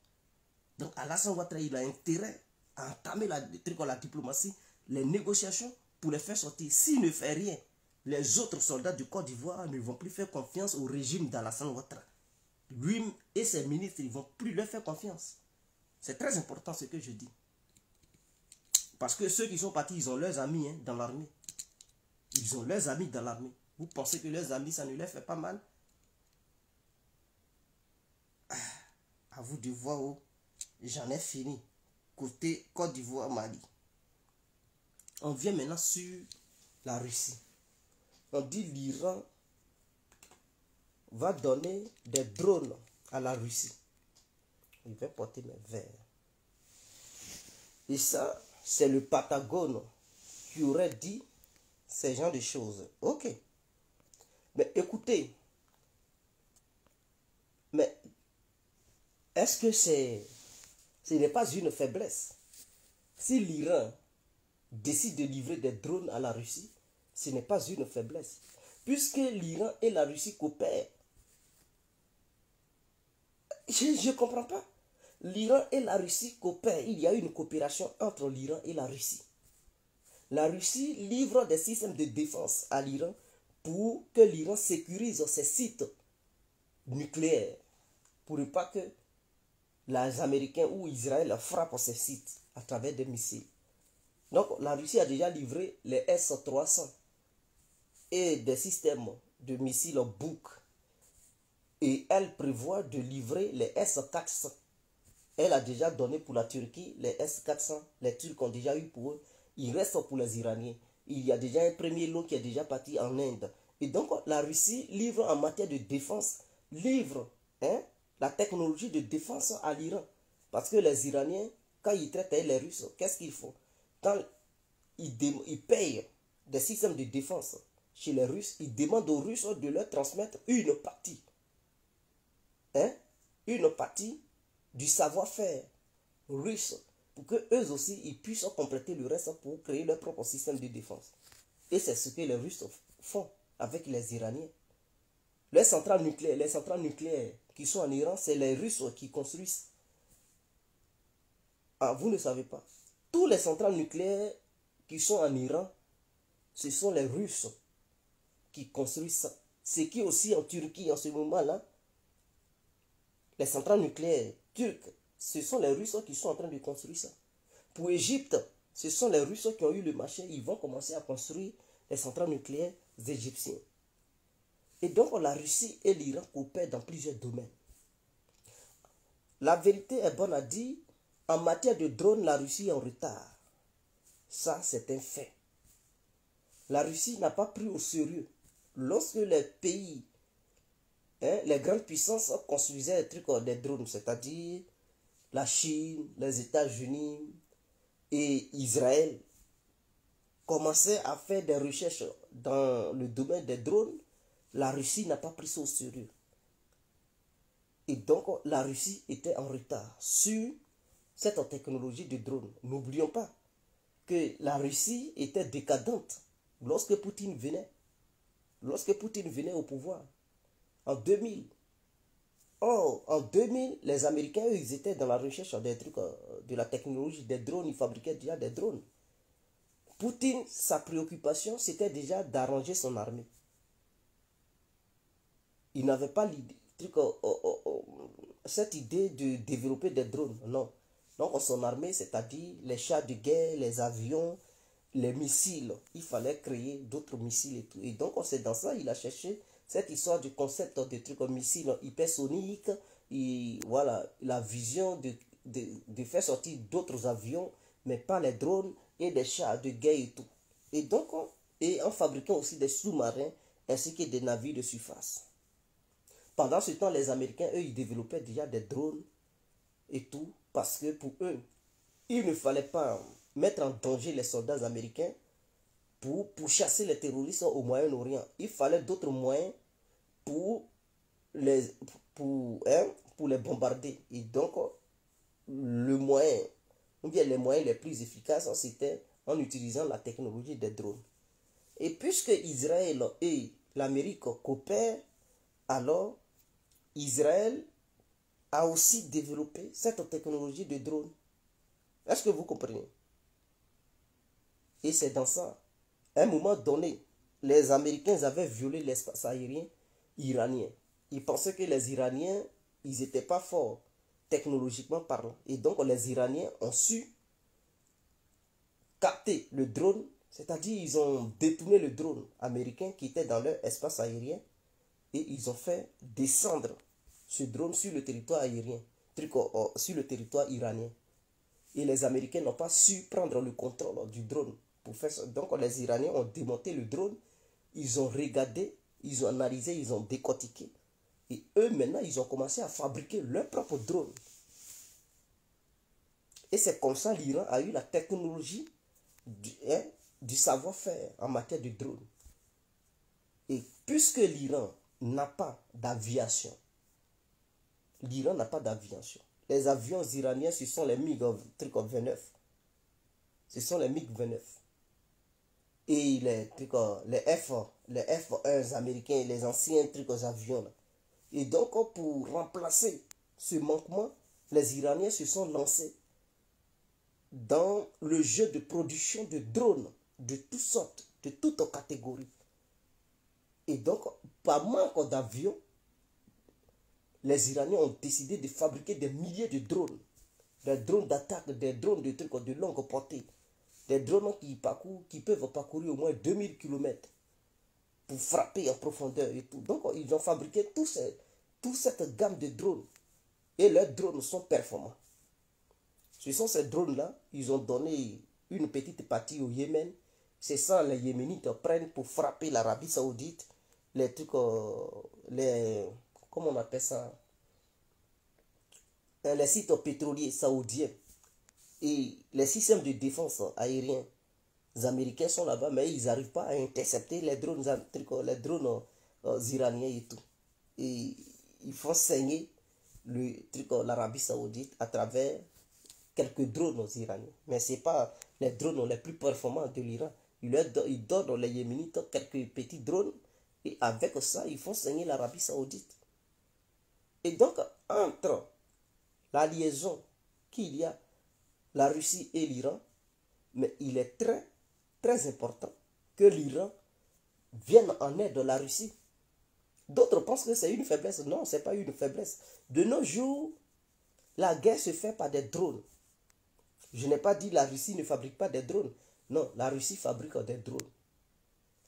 Donc Alassane Ouattara, il a intérêt à entamer la diplomatie, les négociations pour les faire sortir. S'il ne fait rien, les autres soldats du Côte d'Ivoire ne vont plus faire confiance au régime d'Alassane Ouattara. Lui et ses ministres, ils ne vont plus leur faire confiance. C'est très important ce que je dis. Parce que ceux qui sont partis, ils ont leurs amis dans l'armée. Ils ont leurs amis dans l'armée. Vous pensez que leurs amis, ça ne leur fait pas mal? À vous de voir où j'en ai fini. Côté Côte d'Ivoire, Mali. On vient maintenant sur la Russie. On dit l'Iran va donner des drones à la Russie. Il va porter mes verres. Et ça, c'est le Patagone qui aurait dit ces genres de choses. Ok. Mais écoutez, mais est-ce que ce n'est pas une faiblesse? Si l'Iran décide de livrer des drones à la Russie, ce n'est pas une faiblesse. Puisque l'Iran et la Russie coopèrent. Je ne comprends pas. L'Iran et la Russie coopèrent. Il y a une coopération entre l'Iran et la Russie. La Russie livre des systèmes de défense à l'Iran pour que l'Iran sécurise ses sites nucléaires. Pour ne pas que les Américains ou Israël frappent ces sites à travers des missiles. Donc la Russie a déjà livré les S-300 et des systèmes de missiles Buk. Et elle prévoit de livrer les S-400. Elle a déjà donné pour la Turquie les S-400. Les Turcs ont déjà eu pour eux. Il reste pour les Iraniens. Il y a déjà un premier lot qui est déjà parti en Inde. Et donc la Russie livre en matière de défense, livre la technologie de défense à l'Iran. Parce que les Iraniens, quand ils traitent les Russes, qu'est-ce qu'ils font? Quand ils payent des systèmes de défense chez les Russes, ils demandent aux Russes de leur transmettre une partie. Une partie du savoir-faire russe pour que eux aussi ils puissent compléter le reste pour créer leur propre système de défense. Et c'est ce que les Russes font avec les Iraniens. Les centrales nucléaires qui sont en Iran, c'est les Russes qui construisent. Ah, vous ne savez pas. Tous les centrales nucléaires qui sont en Iran, ce sont les Russes qui construisent ça. Ce qui est aussi en Turquie en ce moment-là, les centrales nucléaires turques, ce sont les Russes qui sont en train de construire ça. Pour l'Égypte, ce sont les Russes qui ont eu le marché. Ils vont commencer à construire les centrales nucléaires égyptiennes. Et donc la Russie et l'Iran coopèrent dans plusieurs domaines. La vérité est bonne à dire, en matière de drones, la Russie est en retard. Ça, c'est un fait. La Russie n'a pas pris au sérieux. Lorsque les pays, les grandes puissances construisaient des trucs, des drones, c'est-à-dire la Chine, les États-Unis et Israël, commençaient à faire des recherches dans le domaine des drones, la Russie n'a pas pris ça au sérieux. Et donc, la Russie était en retard sur cette technologie de drone. N'oublions pas que la Russie était décadente lorsque Poutine venait. Lorsque Poutine venait au pouvoir, en 2000. Or, en 2000, les Américains, eux, ils étaient dans la recherche des trucs, de la technologie des drones. Ils fabriquaient déjà des drones. Poutine, sa préoccupation, c'était déjà d'arranger son armée. Il n'avait pas cette idée de développer des drones, non. Donc son armée, c'est-à-dire les chars de guerre, les avions, les missiles, il fallait créer d'autres missiles et tout. Et donc c'est dans ça il a cherché cette histoire du concept de trucs comme missiles hypersoniques, et voilà, la vision de faire sortir d'autres avions, mais pas les drones et des chars de guerre et tout. Et donc, et en fabriquant aussi des sous-marins ainsi que des navires de surface. Pendant ce temps, les Américains, eux, ils développaient déjà des drones et tout, parce que pour eux, il ne fallait pas mettre en danger les soldats américains pour chasser les terroristes au Moyen-Orient. Il fallait d'autres moyens pour les bombarder. Et donc, le moyen, ou bien les moyens les plus efficaces, c'était en utilisant la technologie des drones. Et puisque Israël et l'Amérique coopèrent, alors Israël a aussi développé cette technologie de drone. Est-ce que vous comprenez? Et c'est dans ça. À un moment donné, les Américains avaient violé l'espace aérien iranien. Ils pensaient que les Iraniens, ils n'étaient pas forts technologiquement parlant. Et donc les Iraniens ont su capter le drone, c'est-à-dire ils ont détourné le drone américain qui était dans leur espace aérien et ils ont fait descendre ce drone sur le territoire aérien, sur le territoire iranien. Et les Américains n'ont pas su prendre le contrôle du drone pour faire ça. Donc les Iraniens ont démonté le drone, ils ont regardé, ils ont analysé, ils ont décortiqué. Et eux maintenant, ils ont commencé à fabriquer leur propre drone. Et c'est comme ça l'Iran a eu la technologie du savoir-faire en matière de drone. Et puisque l'Iran n'a pas d'aviation, les avions iraniens, ce sont les MiG-29. Ce sont les MiG-29. et les trucs, les F-1 américains, les anciens trucs avions là. Et donc, pour remplacer ce manquement, les Iraniens se sont lancés dans le jeu de production de drones de toutes sortes, de toutes catégories. Et donc, par manque d'avions, les Iraniens ont décidé de fabriquer des milliers de drones. Des drones d'attaque, des drones de trucs de longue portée. Des drones qui peuvent parcourir au moins 2000 km pour frapper en profondeur et tout. Donc, ils ont fabriqué toute cette gamme de drones. Et leurs drones sont performants. Ce sont ces drones-là, ils ont donné une petite partie au Yémen. C'est ça, les Yéménites prennent pour frapper l'Arabie Saoudite. Les trucs, comment on appelle ça? Les sites pétroliers saoudiens. Et les systèmes de défense aériens américains sont là-bas, mais ils n'arrivent pas à intercepter les drones iraniens et tout. Et ils font saigner l'Arabie Saoudite à travers quelques drones iraniens. Mais ce n'est pas les drones les plus performants de l'Iran. Ils donnent les Yéménites quelques petits drones et avec ça, ils font saigner l'Arabie Saoudite. Et donc, entre la liaison qu'il y a, la Russie et l'Iran, mais il est très, très important que l'Iran vienne en aide de la Russie. D'autres pensent que c'est une faiblesse. Non, ce n'est pas une faiblesse. De nos jours, la guerre se fait par des drones. Je n'ai pas dit que la Russie ne fabrique pas des drones. Non, la Russie fabrique des drones.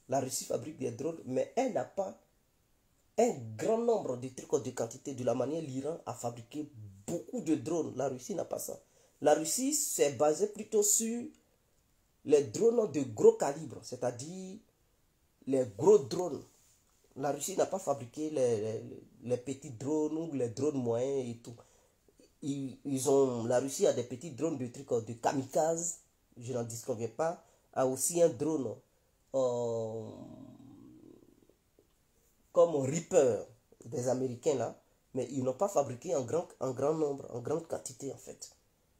La Russie fabrique des drones, mais elle n'a pas un grand nombre de trucs de quantité. De la manière l'Iran a fabriqué beaucoup de drones. La Russie n'a pas ça. La Russie s'est basée plutôt sur les drones de gros calibre, c'est-à-dire les gros drones. La Russie n'a pas fabriqué les petits drones ou les drones moyens et tout. La Russie a des petits drones de trucs de kamikaze, je n'en disconviens pas, a aussi un drone comme Reaper des Américains là, mais ils n'ont pas fabriqué en grand nombre, en grande quantité en fait.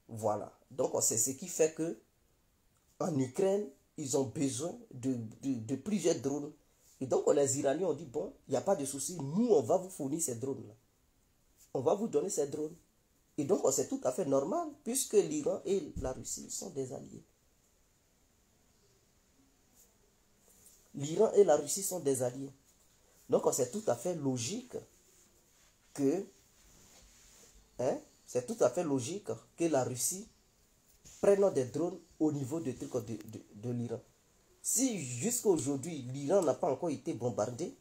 Voilà, donc c'est ce qui fait que en Ukraine, ils ont besoin de plusieurs drones. Et donc les Iraniens ont dit, bon, il n'y a pas de souci, nous on va vous fournir ces drones là. On va vous donner ces drones. Et donc, c'est tout à fait normal, puisque l'Iran et la Russie sont des alliés. L'Iran et la Russie sont des alliés. Donc, c'est tout à fait logique que, la Russie prenne des drones au niveau de l'Iran. Si jusqu'à aujourd'hui, l'Iran n'a pas encore été bombardé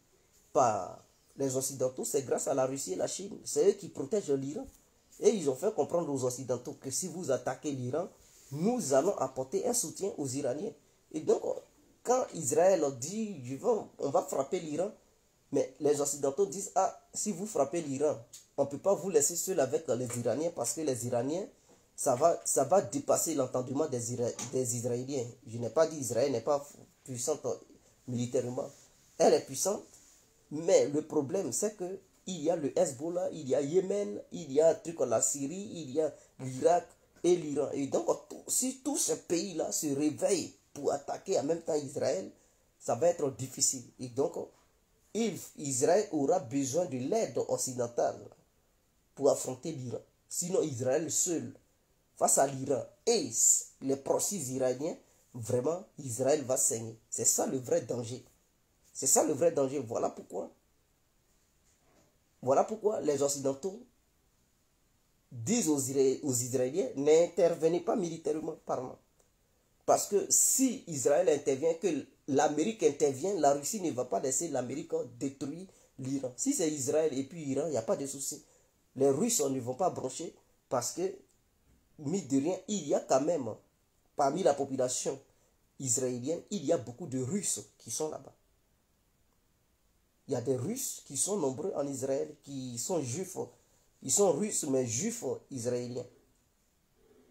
par les Occidentaux, c'est grâce à la Russie et la Chine. C'est eux qui protègent l'Iran. Et ils ont fait comprendre aux Occidentaux que si vous attaquez l'Iran, nous allons apporter un soutien aux Iraniens. Et donc, quand Israël dit, on va frapper l'Iran, mais les Occidentaux disent, ah, si vous frappez l'Iran, on ne peut pas vous laisser seul avec les Iraniens parce que les Iraniens, ça va dépasser l'entendement des Israéliens. Je n'ai pas dit Israël n'est pas puissante militairement. Elle est puissante, mais le problème, c'est que il y a le Hezbollah, il y a Yémen, il y a la Syrie, il y a l'Irak et l'Iran. Et donc, si tous ces pays-là se réveillent pour attaquer en même temps Israël, ça va être difficile. Et donc, Israël aura besoin de l'aide occidentale pour affronter l'Iran. Sinon, Israël seul, face à l'Iran et les proxys iraniens, vraiment, Israël va saigner. C'est ça le vrai danger. C'est ça le vrai danger. Voilà pourquoi les Occidentaux disent aux Israéliens, n'intervenez pas militairement parlant. Parce que si Israël intervient, que l'Amérique intervient, la Russie ne va pas laisser l'Amérique détruire l'Iran. Si c'est Israël et puis Iran, il n'y a pas de souci. Les Russes ne vont pas broncher parce que, mine de rien, il y a quand même, parmi la population israélienne, il y a beaucoup de Russes qui sont là-bas. Il y a des Russes qui sont nombreux en Israël, qui sont juifs. Ils sont Russes, mais juifs israéliens.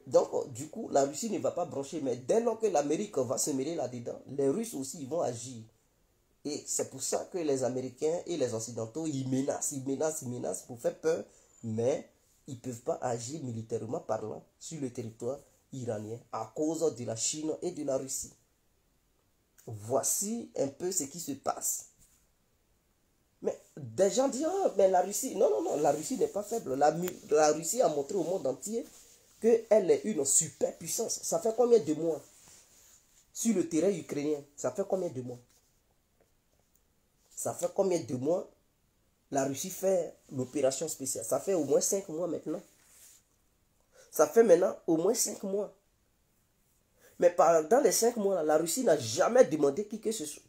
Donc, du coup, la Russie ne va pas brancher. Mais dès lors que l'Amérique va se mêler là-dedans, les Russes aussi vont agir. Et c'est pour ça que les Américains et les Occidentaux, ils menacent pour faire peur. Mais ils ne peuvent pas agir militairement parlant sur le territoire iranien à cause de la Chine et de la Russie. Voici un peu ce qui se passe. Mais des gens disent, oh, mais la Russie, non, non, non, la Russie n'est pas faible. La Russie a montré au monde entier qu'elle est une superpuissance. Ça fait combien de mois sur le terrain ukrainien? Ça fait combien de mois? Ça fait combien de mois la Russie fait l'opération spéciale? Ça fait au moins 5 mois maintenant. Ça fait maintenant au moins 5 mois. Mais pendant les 5 mois, la Russie n'a jamais demandé que ce soit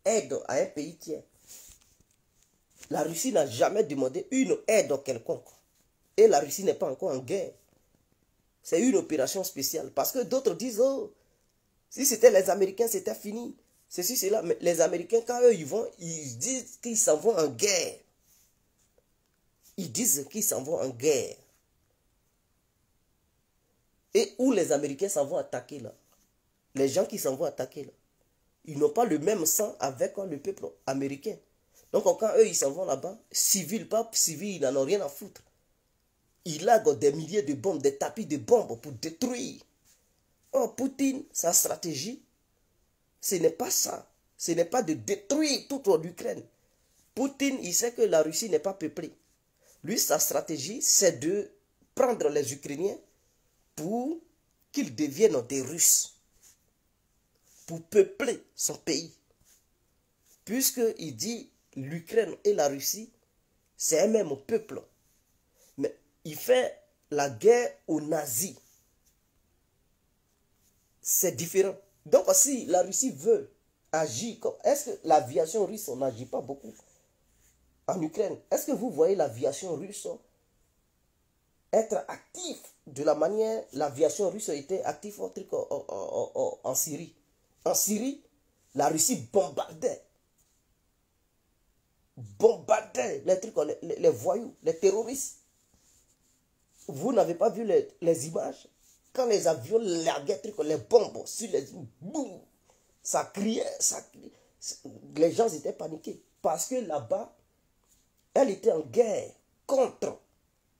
aide à un pays tiers. La Russie n'a jamais demandé une aide quelconque. Et la Russie n'est pas encore en guerre. C'est une opération spéciale. Parce que d'autres disent, oh, si c'était les Américains, c'était fini. Ceci, cela. Mais les Américains, quand eux, ils vont, ils disent qu'ils s'en vont en guerre. Ils disent qu'ils s'en vont en guerre. Et où les Américains s'en vont attaquer là? Les gens qui s'en vont attaquer là, ils n'ont pas le même sang avec le peuple américain. Donc quand eux, ils s'en vont là-bas, civils, pas civils, ils n'en ont rien à foutre. Ils larguent des milliers de bombes, des tapis de bombes pour détruire. Oh, Poutine, sa stratégie, ce n'est pas ça. Ce n'est pas de détruire toute l'Ukraine. Poutine, il sait que la Russie n'est pas peuplée. Lui, sa stratégie, c'est de prendre les Ukrainiens pour qu'ils deviennent des Russes. Pour peupler son pays. Puisqu'il dit l'Ukraine et la Russie, c'est un même peuple. Mais il fait la guerre aux nazis. C'est différent. Donc si la Russie veut agir, est-ce que l'aviation russe n'agit pas beaucoup en Ukraine? Est-ce que vous voyez l'aviation russe être active de la manière l'aviation russe était active en Syrie? En Syrie, la Russie bombardait les trucs, les voyous, les terroristes. Vous n'avez pas vu les images? Quand les avions larguaient les bombes sur les... Boum, ça criait, les gens étaient paniqués. Parce que là-bas, elle était en guerre contre.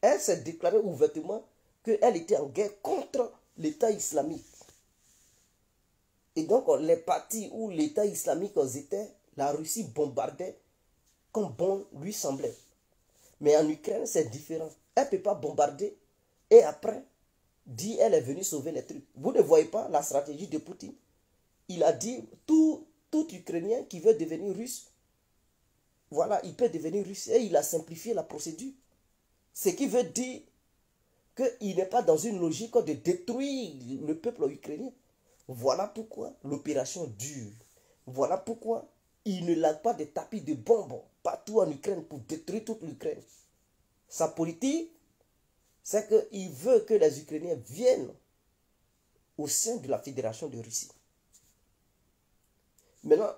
Elle s'est déclarée ouvertement qu'elle était en guerre contre l'État islamique. Et donc, les parties où l'État islamique était, la Russie bombardait comme bon lui semblait. Mais en Ukraine, c'est différent. Elle ne peut pas bombarder et après, dit elle est venue sauver les trucs. Vous ne voyez pas la stratégie de Poutine? Il a dit, tout Ukrainien qui veut devenir russe, voilà, il peut devenir russe. Et il a simplifié la procédure. Ce qui veut dire qu'il n'est pas dans une logique de détruire le peuple ukrainien. Voilà pourquoi l'opération dure. Voilà pourquoi il ne lâche pas de tapis de bombes partout en Ukraine pour détruire toute l'Ukraine. Sa politique, c'est qu'il veut que les Ukrainiens viennent au sein de la Fédération de Russie. Maintenant,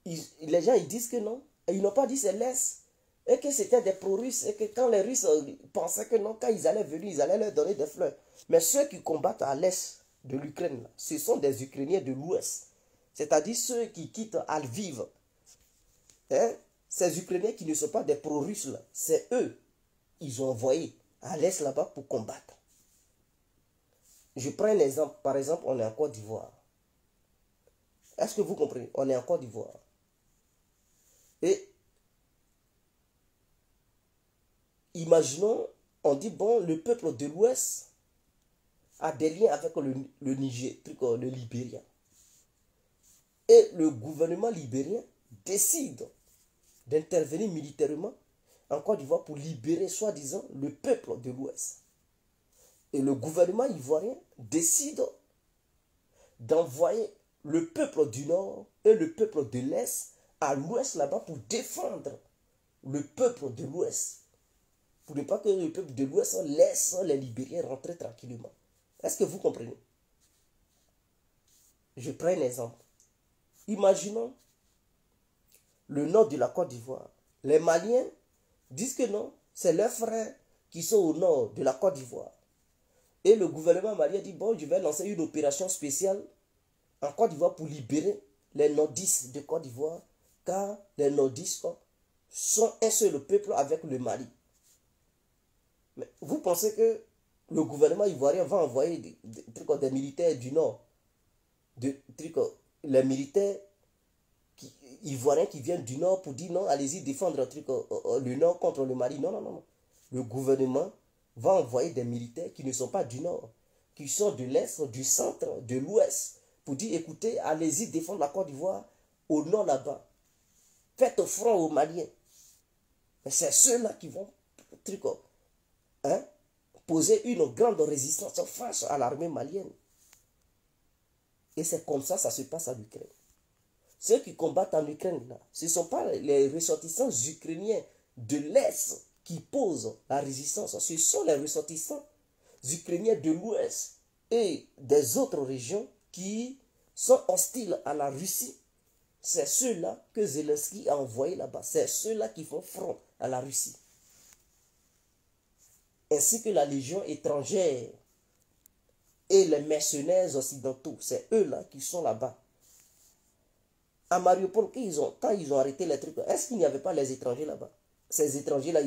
les gens ils disent que non. Et ils n'ont pas dit c'est l'Est. Et que c'était des pro-russes. Et que quand les Russes pensaient que non, quand ils allaient venir, ils allaient leur donner des fleurs. Mais ceux qui combattent à l'Est de l'Ukraine, ce sont des Ukrainiens de l'Ouest. C'est-à-dire ceux qui quittent Lviv. Hein? Ces Ukrainiens qui ne sont pas des pro-russes, c'est eux. Ils ont envoyé à l'Est là-bas pour combattre. Je prends un exemple. Par exemple, on est en Côte d'Ivoire. Est-ce que vous comprenez? On est en Côte d'Ivoire. Et imaginons, on dit, bon, le peuple de l'Ouest a des liens avec le Niger, le Libéria. Et le gouvernement libérien décide d'intervenir militairement en Côte d'Ivoire pour libérer, soi-disant, le peuple de l'Ouest. Et le gouvernement ivoirien décide d'envoyer le peuple du Nord et le peuple de l'Est à l'Ouest là-bas pour défendre le peuple de l'Ouest. Pour ne pas que le peuple de l'Ouest laisse les Libériens rentrer tranquillement. Est-ce que vous comprenez? Je prends un exemple. Imaginons le nord de la Côte d'Ivoire. Les Maliens disent que non, c'est leurs frères qui sont au nord de la Côte d'Ivoire. Et le gouvernement malien dit, bon, je vais lancer une opération spéciale en Côte d'Ivoire pour libérer les nordistes de Côte d'Ivoire, car les nordistes sont un seul peuple avec le Mali. Mais vous pensez que le gouvernement ivoirien va envoyer des militaires du nord, les militaires Ivoiriens qui viennent du Nord pour dire non, allez-y défendre un truc, le Nord contre le Mali. Non, non, non, non. Le gouvernement va envoyer des militaires qui ne sont pas du Nord, qui sont de l'Est, du Centre, de l'Ouest, pour dire, écoutez, allez-y défendre la Côte d'Ivoire au Nord là-bas. Faites front aux Maliens. Mais c'est ceux-là qui vont poser une grande résistance face à l'armée malienne. Et c'est comme ça se passe en Ukraine. Ceux qui combattent en Ukraine, là, ce ne sont pas les ressortissants ukrainiens de l'Est qui posent la résistance. Ce sont les ressortissants ukrainiens de l'Ouest et des autres régions qui sont hostiles à la Russie. C'est ceux-là que Zelensky a envoyés là-bas. C'est ceux-là qui font front à la Russie. Ainsi que la Légion étrangère et les mercenaires occidentaux. C'est eux-là qui sont là-bas. À Mariupol, quand ils ont arrêté les trucs, est-ce qu'il n'y avait pas les étrangers là-bas? Ces étrangers-là,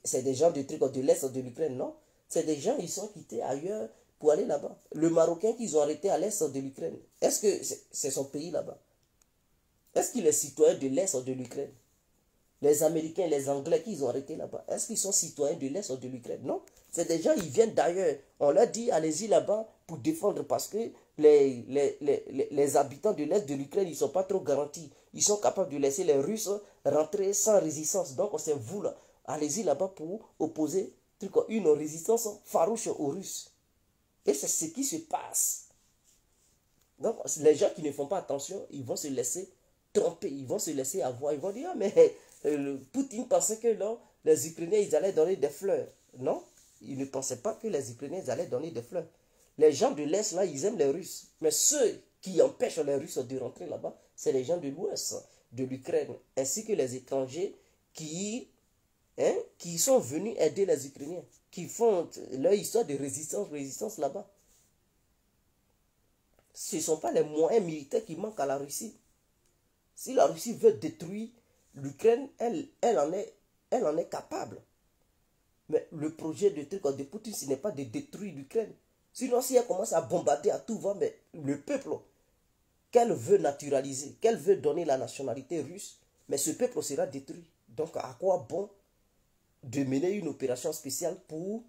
c'est des gens de l'Est de l'Ukraine, non? C'est des gens, ils sont quittés ailleurs pour aller là-bas. Le Marocain qu'ils ont arrêté à l'Est de l'Ukraine, est-ce que c'est son pays là-bas? Est-ce qu'il est citoyen de l'Est de l'Ukraine? Les Américains, les Anglais qu'ils ont arrêtés là-bas, est-ce qu'ils sont citoyens de l'Est de l'Ukraine? Non. C'est des gens, ils viennent d'ailleurs. On leur dit, allez-y là-bas pour défendre parce que les habitants de l'Est de l'Ukraine, ils ne sont pas trop garantis. Ils sont capables de laisser les Russes rentrer sans résistance. Donc, c'est vous là. Allez-y là-bas pour opposer une résistance farouche aux Russes. Et c'est ce qui se passe. Donc, les gens qui ne font pas attention, ils vont se laisser tromper, ils vont se laisser avoir. Ils vont dire, ah, mais Poutine pensait que non, les Ukrainiens, ils allaient donner des fleurs. Non, ils ne pensaient pas que les Ukrainiens, ils allaient donner des fleurs. Les gens de l'Est, là, ils aiment les Russes. Mais ceux qui empêchent les Russes de rentrer là-bas, c'est les gens de l'Ouest, de l'Ukraine, ainsi que les étrangers qui sont venus aider les Ukrainiens, qui font leur histoire de résistance là-bas. Ce ne sont pas les moyens militaires qui manquent à la Russie. Si la Russie veut détruire l'Ukraine, elle en est capable. Mais le projet de Poutine, ce n'est pas de détruire l'Ukraine. Sinon, si elle commence à bombarder à tout va, mais le peuple qu'elle veut naturaliser, qu'elle veut donner la nationalité russe, mais ce peuple sera détruit. Donc, à quoi bon de mener une opération spéciale pour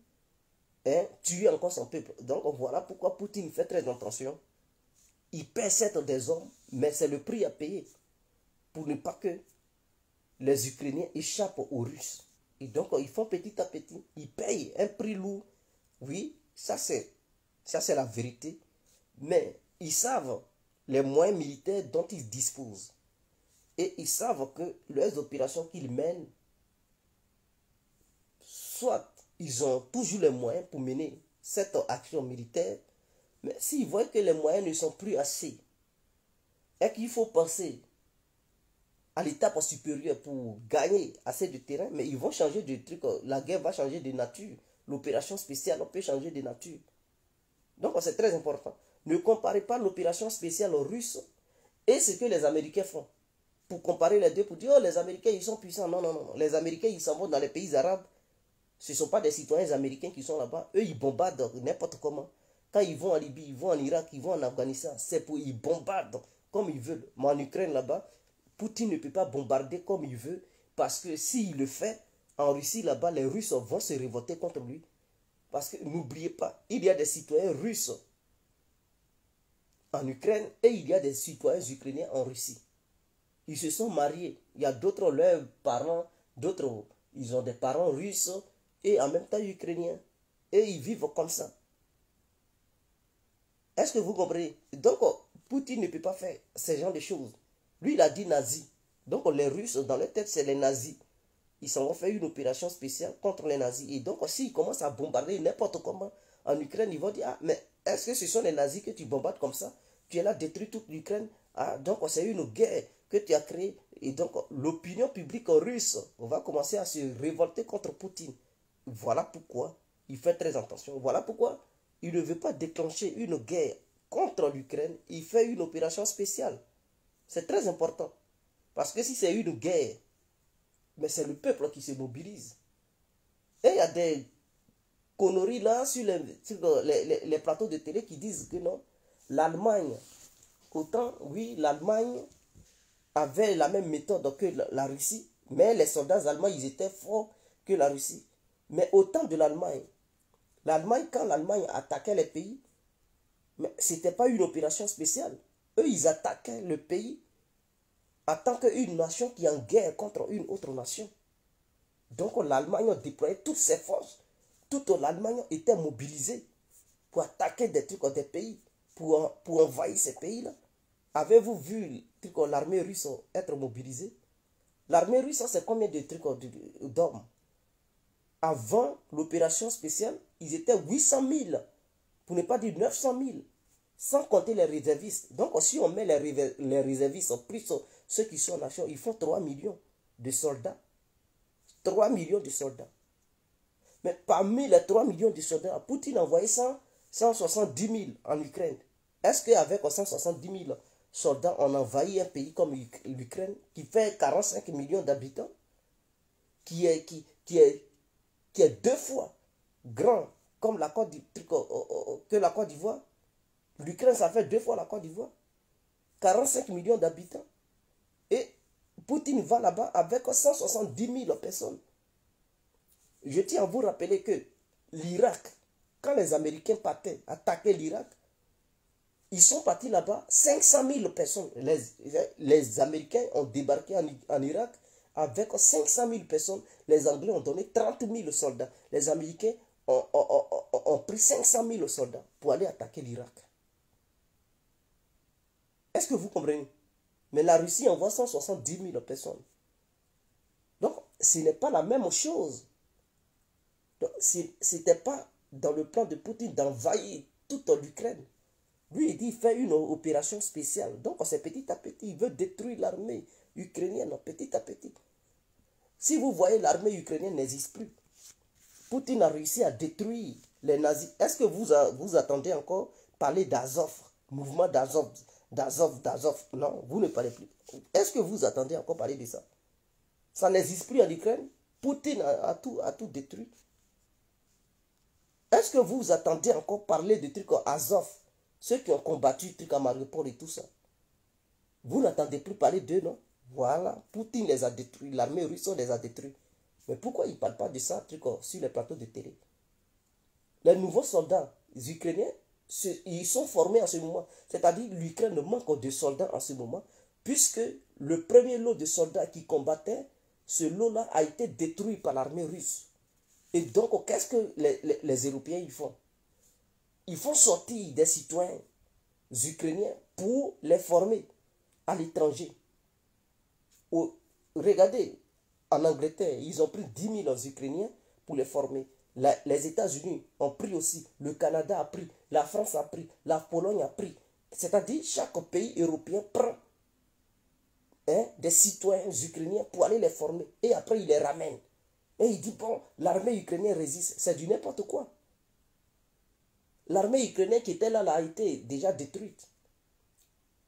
tuer encore son peuple? Donc, voilà pourquoi Poutine fait très attention. Il perd certes des hommes, mais c'est le prix à payer pour ne pas que les Ukrainiens échappent aux Russes. Et donc, ils font petit à petit. Ils payent un prix lourd. Oui, ça c'est la vérité. Mais ils savent les moyens militaires dont ils disposent. Et ils savent que les opérations qu'ils mènent, soit ils ont toujours les moyens pour mener cette action militaire, mais s'ils voient que les moyens ne sont plus assez, et qu'il faut penser à l'étape supérieure pour gagner assez de terrain, mais ils vont changer de truc. La guerre va changer de nature. L'opération spéciale, on peut changer de nature. Donc, c'est très important. Ne comparez pas l'opération spéciale russe et ce que les Américains font. Pour comparer les deux, pour dire, oh, les Américains, ils sont puissants. Non, non, non. Les Américains, ils s'en vont dans les pays arabes. Ce ne sont pas des citoyens américains qui sont là-bas. Eux, ils bombardent n'importe comment. Quand ils vont en Libye, ils vont en Irak, ils vont en Afghanistan, c'est pour ils bombardent comme ils veulent. Mais en Ukraine, là-bas, Poutine ne peut pas bombarder comme il veut, parce que s'il le fait, en Russie, là-bas, les Russes vont se révolter contre lui. Parce que n'oubliez pas, il y a des citoyens russes en Ukraine et il y a des citoyens ukrainiens en Russie. Ils se sont mariés. Il y a d'autres, leurs parents, d'autres, ils ont des parents russes et en même temps ukrainiens. Et ils vivent comme ça. Est-ce que vous comprenez? Donc, Poutine ne peut pas faire ce genre de choses. Lui, il a dit nazi. Donc, les Russes, dans leur tête, c'est les nazis. Ils s'en vont faire une opération spéciale contre les nazis. Et donc, s'ils commencent à bombarder n'importe comment en Ukraine, ils vont dire, ah, mais est-ce que ce sont les nazis que tu bombardes comme ça? Tu es là, détruis toute l'Ukraine. Ah, donc, c'est une guerre que tu as créée. Et donc, l'opinion publique russe va commencer à se révolter contre Poutine. Voilà pourquoi il fait très attention. Voilà pourquoi il ne veut pas déclencher une guerre contre l'Ukraine. Il fait une opération spéciale. C'est très important. Parce que si c'est une guerre, mais c'est le peuple qui se mobilise. Et il y a des conneries là sur les plateaux de télé qui disent que non, l'Allemagne, autant, oui, l'Allemagne avait la même méthode que la Russie, mais les soldats allemands, ils étaient forts que la Russie. Mais au temps de l'Allemagne, quand l'Allemagne attaquait les pays, ce n'était pas une opération spéciale. Eux, ils attaquaient le pays en tant qu'une nation qui est en guerre contre une autre nation. Donc l'Allemagne a déployé toutes ses forces. Toute l'Allemagne était mobilisée pour attaquer des trucs, des pays, pour envahir ces pays-là. Avez-vous vu l'armée russe être mobilisée? L'armée russe, c'est combien de trucs d'hommes? Avant l'opération spéciale, ils étaient 800 000, pour ne pas dire 900 000, sans compter les réservistes. Donc si on met les réservistes, plus ceux qui sont en nation, ils font 3 millions de soldats. 3 millions de soldats. Mais parmi les 3 millions de soldats, Poutine a envoyé 170 000 en Ukraine. Est-ce qu'avec 170 000 soldats, on envahit un pays comme l'Ukraine, qui fait 45 millions d'habitants, qui est 2 fois grand comme que la Côte d'Ivoire? L'Ukraine, ça fait 2 fois la Côte d'Ivoire. 45 millions d'habitants. Et Poutine va là-bas avec 170 000 personnes. Je tiens à vous rappeler que l'Irak, quand les Américains partaient attaquer l'Irak, ils sont partis là-bas, 500 000 personnes. Les Américains ont débarqué en Irak avec 500 000 personnes. Les Anglais ont donné 30 000 soldats. Les Américains ont pris 500 000 soldats pour aller attaquer l'Irak. Est-ce que vous comprenez? Mais la Russie envoie 170 000 personnes. Donc, ce n'est pas la même chose. Ce n'était pas dans le plan de Poutine d'envahir toute l'Ukraine. Lui, il dit qu'il fait une opération spéciale. Donc, c'est petit à petit. Il veut détruire l'armée ukrainienne petit à petit. Si vous voyez, l'armée ukrainienne n'existe plus. Poutine a réussi à détruire les nazis. Est-ce que vous attendez encore parler d'Azov, mouvement d'Azov? Non, vous ne parlez plus. Est-ce que vous attendez encore parler de ça? Ça n'existe plus en Ukraine. Poutine a tout détruit. Est-ce que vous attendez encore parler de trucs Azov, ceux qui ont combattu trucs à Mariupol et tout ça? Vous n'entendez plus parler d'eux, non? Voilà, Poutine les a détruits, l'armée russe les a détruits. Mais pourquoi ils ne parlent pas de ça sur les plateaux de télé? Les nouveaux soldats ukrainiens, ils sont formés en ce moment. C'est-à-dire l'Ukraine manque de soldats en ce moment, puisque le premier lot de soldats qui combattaient, ce lot-là a été détruit par l'armée russe. Et donc, qu'est-ce que les Européens ils font? Ils font sortir des citoyens ukrainiens pour les former à l'étranger. Regardez, en Angleterre, ils ont pris 10 000 Ukrainiens pour les former. Les États-Unis ont pris aussi, le Canada a pris, la France a pris, la Pologne a pris. C'est-à-dire, chaque pays européen prend des citoyens ukrainiens pour aller les former. Et après, il les ramène. Et il dit, bon, l'armée ukrainienne résiste. C'est du n'importe quoi. L'armée ukrainienne qui était là, a été déjà détruite.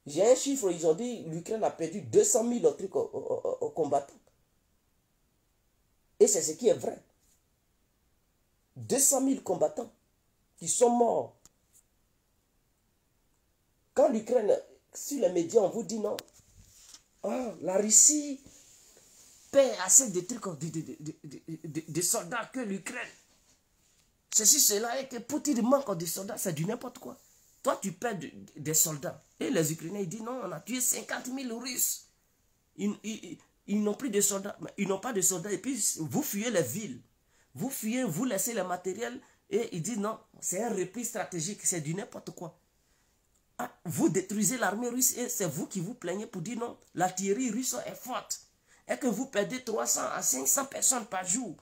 J'ai un chiffre, ils ont dit, l'Ukraine a perdu 200 000 trucs aux combattants. Et c'est ce qui est vrai. 200 000 combattants qui sont morts. Quand l'Ukraine, sur les médias, on vous dit non, la Russie paie assez de trucs, de soldats que l'Ukraine. Ceci, cela, et que Poutine manque de soldats, c'est du n'importe quoi. Toi, tu paies des soldats. Et les Ukrainiens, ils disent non, on a tué 50 000 Russes. Ils n'ont plus de soldats. Ils n'ont pas de soldats. Et puis, vous fuyez les villes. Vous fuyez, vous laissez le matériel. Et ils disent non, c'est un repli stratégique. C'est du n'importe quoi. Vous détruisez l'armée russe et c'est vous qui vous plaignez pour dire non, l'artillerie russe est forte. Et que vous perdez 300 à 500 personnes par jour.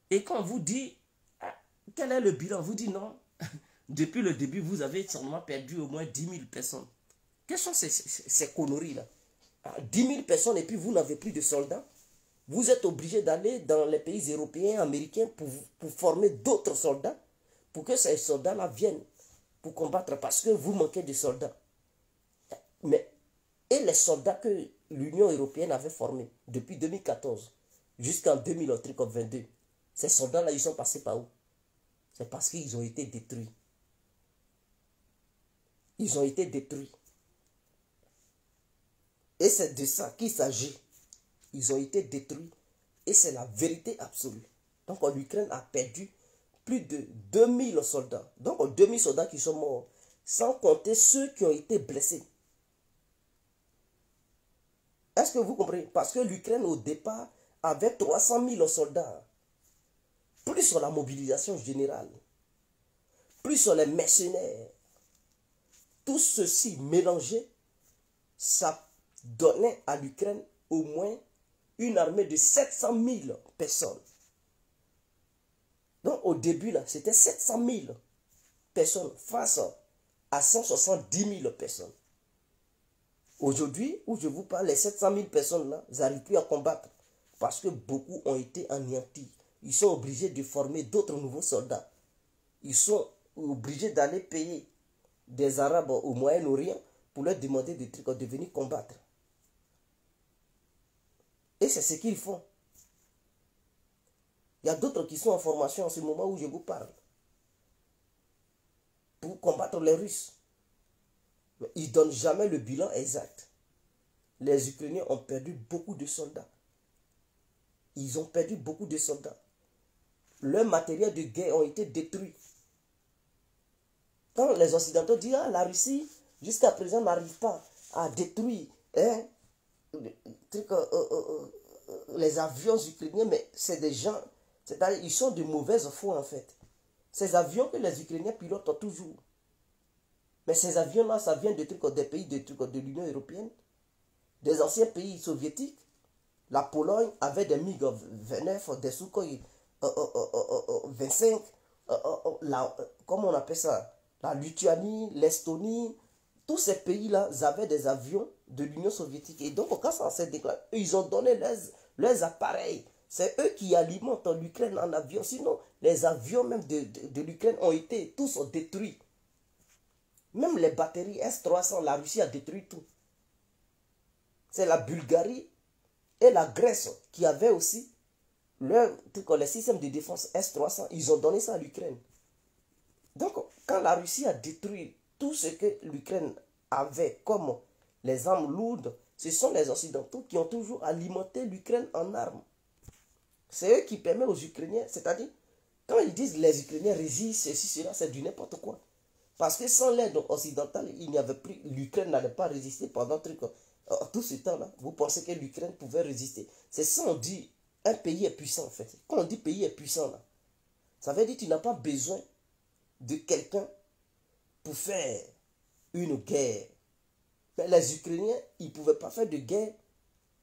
Et quand on vous dit, quel est le bilan? On vous dit non. Depuis le début, vous avez seulement perdu au moins 10 000 personnes. Quelles sont ces conneries-là? 10 000 personnes et puis vous n'avez plus de soldats. Vous êtes obligé d'aller dans les pays européens, américains pour former d'autres soldats, pour que ces soldats-là viennent pour combattre parce que vous manquez de soldats. Et les soldats que l'Union européenne avait formés depuis 2014 jusqu'en 2022, ces soldats-là, ils sont passés par où? C'est parce qu'ils ont été détruits. Ils ont été détruits. Et c'est de ça qu'il s'agit. Ils ont été détruits. Et c'est la vérité absolue. Donc l'Ukraine a perdu plus de 2000 soldats. Donc 2000 soldats qui sont morts. Sans compter ceux qui ont été blessés. Est-ce que vous comprenez? Parce que l'Ukraine au départ avait 300 000 soldats. Plus sur la mobilisation générale. Plus sur les mercenaires. Tout ceci mélangé, ça donnait à l'Ukraine au moins une armée de 700 000 personnes. Donc au début, là, c'était 700 000 personnes face à 170 000 personnes. Aujourd'hui, où je vous parle, les 700 000 personnes-là, ils n'arrivent plus à combattre. Parce que beaucoup ont été anéantis. Ils sont obligés de former d'autres nouveaux soldats. Ils sont obligés d'aller payer des Arabes au Moyen-Orient pour leur demander des trucs de venir combattre. Et c'est ce qu'ils font. Il y a d'autres qui sont en formation en ce moment où je vous parle. Pour combattre les Russes. Mais ils ne donnent jamais le bilan exact. Les Ukrainiens ont perdu beaucoup de soldats. Ils ont perdu beaucoup de soldats. Leur matériel de guerre ont été détruits. Quand les Occidentaux disent ah, la Russie, jusqu'à présent, n'arrive pas à détruire les avions ukrainiens, mais c'est des gens, c'est-à-dire ils sont de mauvaise foi en fait. Ces avions que les Ukrainiens pilotent toujours. Mais ces avions-là, ça vient des pays de l'Union européenne, des anciens pays soviétiques. La Pologne avait des MiG-29, des Sukhoi 25, comment on appelle ça? La Lituanie, l'Estonie, tous ces pays-là avaient des avions de l'Union soviétique. Et donc, quand ça s'est déclaré, ils ont donné leurs appareils. C'est eux qui alimentent l'Ukraine en avion. Sinon, les avions même de l'Ukraine ont été tous détruits. Même les batteries S-300, la Russie a détruit tout. C'est la Bulgarie et la Grèce qui avaient aussi les systèmes de défense S-300. Ils ont donné ça à l'Ukraine. Donc, quand la Russie a détruit tout ce que l'Ukraine avait comme les armes lourdes, ce sont les Occidentaux qui ont toujours alimenté l'Ukraine en armes. C'est eux qui permettent aux Ukrainiens, c'est-à-dire, quand ils disent les Ukrainiens résistent, ceci, cela, c'est du n'importe quoi. Parce que sans l'aide occidentale, il n'y avait plus, l'Ukraine n'allait pas résister pendant tout ce temps-là. Vous pensez que l'Ukraine pouvait résister? C'est ça on dit, un pays est puissant en fait. Quand on dit pays est puissant là, ça veut dire que tu n'as pas besoin de quelqu'un pour faire une guerre. Mais les Ukrainiens, ils ne pouvaient pas faire de guerre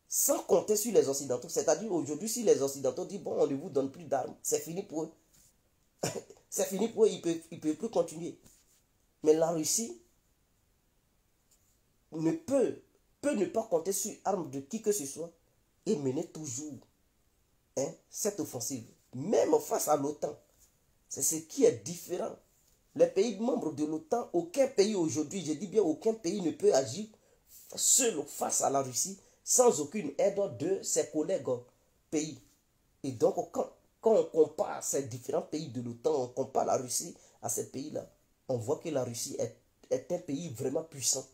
sans compter sur les Occidentaux. C'est-à-dire aujourd'hui, si les Occidentaux disent, bon, on ne vous donne plus d'armes, c'est fini pour eux. C'est fini pour eux, ils ne peuvent plus continuer. Mais la Russie peut ne pas compter sur l'arme de qui que ce soit et mener toujours cette offensive. Même face à l'OTAN. C'est ce qui est différent. Les pays membres de l'OTAN, aucun pays aujourd'hui, je dis bien aucun pays ne peut agir seul face à la Russie sans aucune aide de ses collègues pays. Et donc, quand on compare ces différents pays de l'OTAN, on compare la Russie à ces pays-là, on voit que la Russie est un pays vraiment puissant.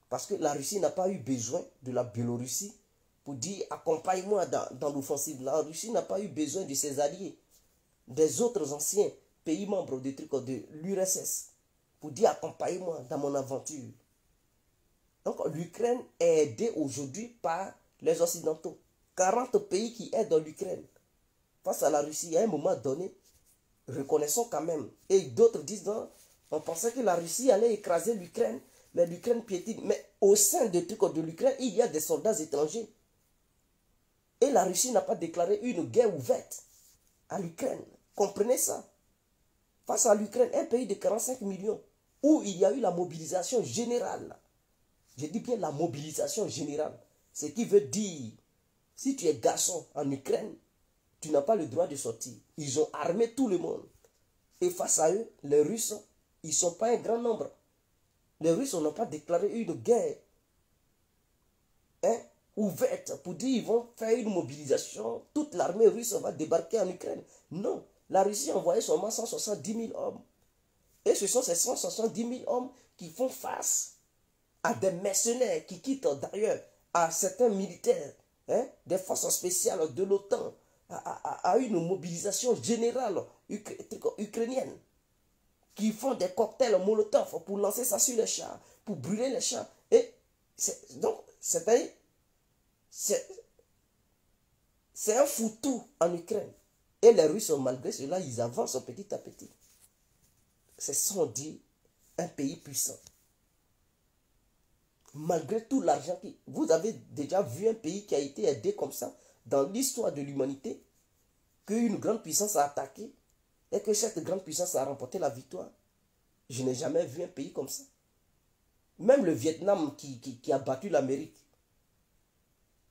Parce que la Russie n'a pas eu besoin de la Biélorussie pour dire accompagne-moi dans l'offensive. La Russie n'a pas eu besoin de ses alliés, des autres anciens pays membres de l'URSS pour dire accompagne-moi dans mon aventure. Donc l'Ukraine est aidée aujourd'hui par les Occidentaux. 40 pays qui aident l'Ukraine face à la Russie à un moment donné. Reconnaissons quand même. Et d'autres disent non, on pensait que la Russie allait écraser l'Ukraine, mais l'Ukraine piétine. Mais au sein de l'Ukraine, il y a des soldats étrangers. Et la Russie n'a pas déclaré une guerre ouverte à l'Ukraine. Comprenez ça. Face à l'Ukraine, un pays de 45 millions, où il y a eu la mobilisation générale. Je dis bien la mobilisation générale. Ce qui veut dire, si tu es garçon en Ukraine, tu n'as pas le droit de sortir. Ils ont armé tout le monde. Et face à eux, les Russes, ils ne sont pas un grand nombre. Les Russes n'ont pas déclaré une guerre ouverte pour dire qu'ils vont faire une mobilisation. Toute l'armée russe va débarquer en Ukraine. Non, la Russie a envoyé seulement 170 000 hommes. Et ce sont ces 170 000 hommes qui font face à des mercenaires qui quittent d'ailleurs, à certains militaires, hein, des forces spéciales de l'OTAN, à une mobilisation générale ukrainienne, qui font des cocktails Molotov pour lancer ça sur les chars, pour brûler les chars. Et donc, c'est un foutu en Ukraine. Et les Russes, malgré cela, ils avancent petit à petit. C'est sans dire un pays puissant. Malgré tout l'argent qui... Vous avez déjà vu un pays qui a été aidé comme ça dans l'histoire de l'humanité, qu'une grande puissance a attaqué et que cette grande puissance a remporté la victoire? Je n'ai jamais vu un pays comme ça. Même le Vietnam qui a battu l'Amérique.